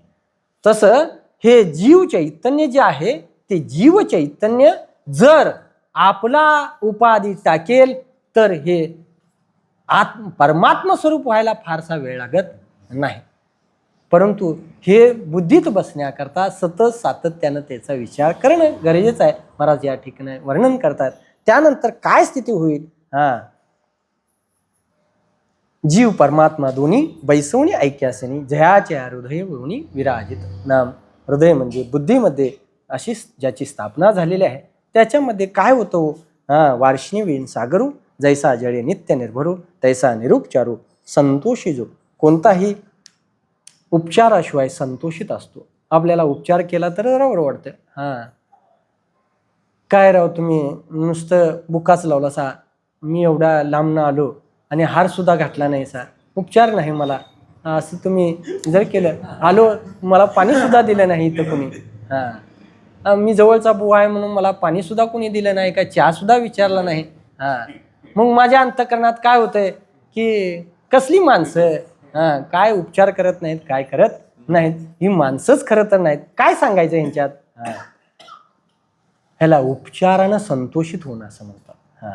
तसं हे जीव चैतन्य जे आहे ते जीव चैतन्य जर आपला उपाधी टाकेल तर हे परमात्मा स्वरूप व्हायला फारसा वेळ लागत नाही. परंतु हे बुद्धीत बसण्याकरता सतत सातत्यानं त्याचा विचार करणं गरजेचं आहे. महाराज या ठिकाणी वर्णन करतात. त्यानंतर काय स्थिती होईल, जीव परमात्मा दोन्ही बैसवणी ऐक्यासनी जयाच्या हृदय वरुणी विराजित. नाम हृदय म्हणजे बुद्धीमध्ये अशी ज्याची स्थापना झालेली आहे त्याच्यामध्ये काय होतं, वार्ष्णी वेण सागरू जैसा जळे नित्य निर्भरू तैसा निरुपचारू संतोषी जो. कोणताही उपचाराशिवाय संतोषित असतो. आपल्याला उपचार केला तर बरोबर वाटतं, काय राव तुम्ही नुसतं बुकाच लावला सा, मी एवढा लांबनं आलो आणि हार सुद्धा घातला नाही सा, उपचार नाही मला, असं तुम्ही जर केलं, आलो मला पाणी सुद्धा दिलं नाही इथं कोणी, मी जवळचा बुवा आहे म्हणून मला पाणी सुद्धा कोणी दिलं नाही, काय चहा सुद्धा विचारला नाही, मग माझ्या अंतःकरणात काय होतंय की कसली माणसं, काय उपचार करत नाहीत, काय करत नाहीत, ही माणसंच खरं तर नाहीत, काय सांगायचं यांच्यात. ह्याला उपचारानं संतोषित होणं असं म्हणतात.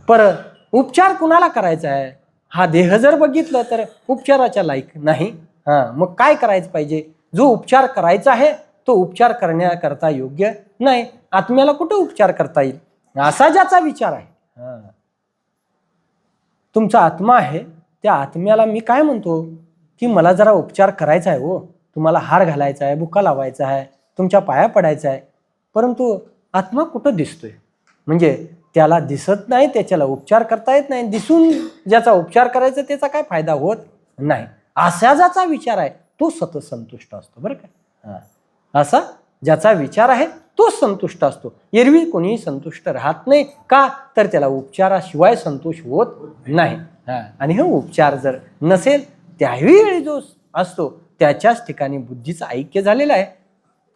पर उपचार कुणाला करायचा आहे, हा देह जर बघितलं तर उपचाराच्या लायक नाही. मग काय करायचं पाहिजे, जो उपचार करायचा आहे तो उपचार करण्याकरता योग्य नाही. आत्म्याला कुठं उपचार करता येईल, असा ज्याचा विचार आहे, तुमचा आत्मा आहे, त्या आत्म्याला मी काय म्हणतो की मला जरा उपचार करायचा आहे, हो तुम्हाला हार घालायचा आहे, बुका लावायचा आहे, तुमच्या पाया पडायचा आहे. परंतु आत्मा कुठं दिसतोय, म्हणजे त्याला दिसत नाही, त्याच्याला उपचार करता येत नाही, दिसून ज्याचा उपचार करायचा त्याचा काय फायदा होत नाही. असा ज्याचा विचार आहे तो सतत संतुष्ट असतो बरं का. असा ज्याचा विचार आहे तो संतुष्ट असतो. एरवी कोणीही संतुष्ट राहत नाही, का तर त्याला उपचाराशिवाय संतोष होत नाही. आणि हे उपचार जर नसेल त्यावेळी जो असतो त्याच्याच ठिकाणी बुद्धीचं ऐक्य झालेलं आहे.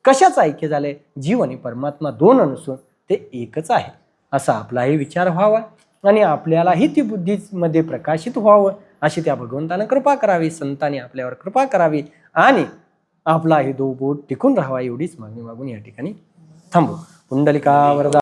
कशाचं ऐक्य झालंय, जीव आणि परमात्मा दोन नसून ते एकच आहे असा आपलाही विचार व्हावा आणि आपल्यालाही ती बुद्धीमध्ये प्रकाशित व्हावं अशी त्या भगवंतानं कृपा करावी, संतांनी आपल्यावर कृपा करावी आणि आपला हे दो बोट टिकून राहावा एवढीच मागणी मागून या ठिकाणी थांबू. पुंडलिका वरदा.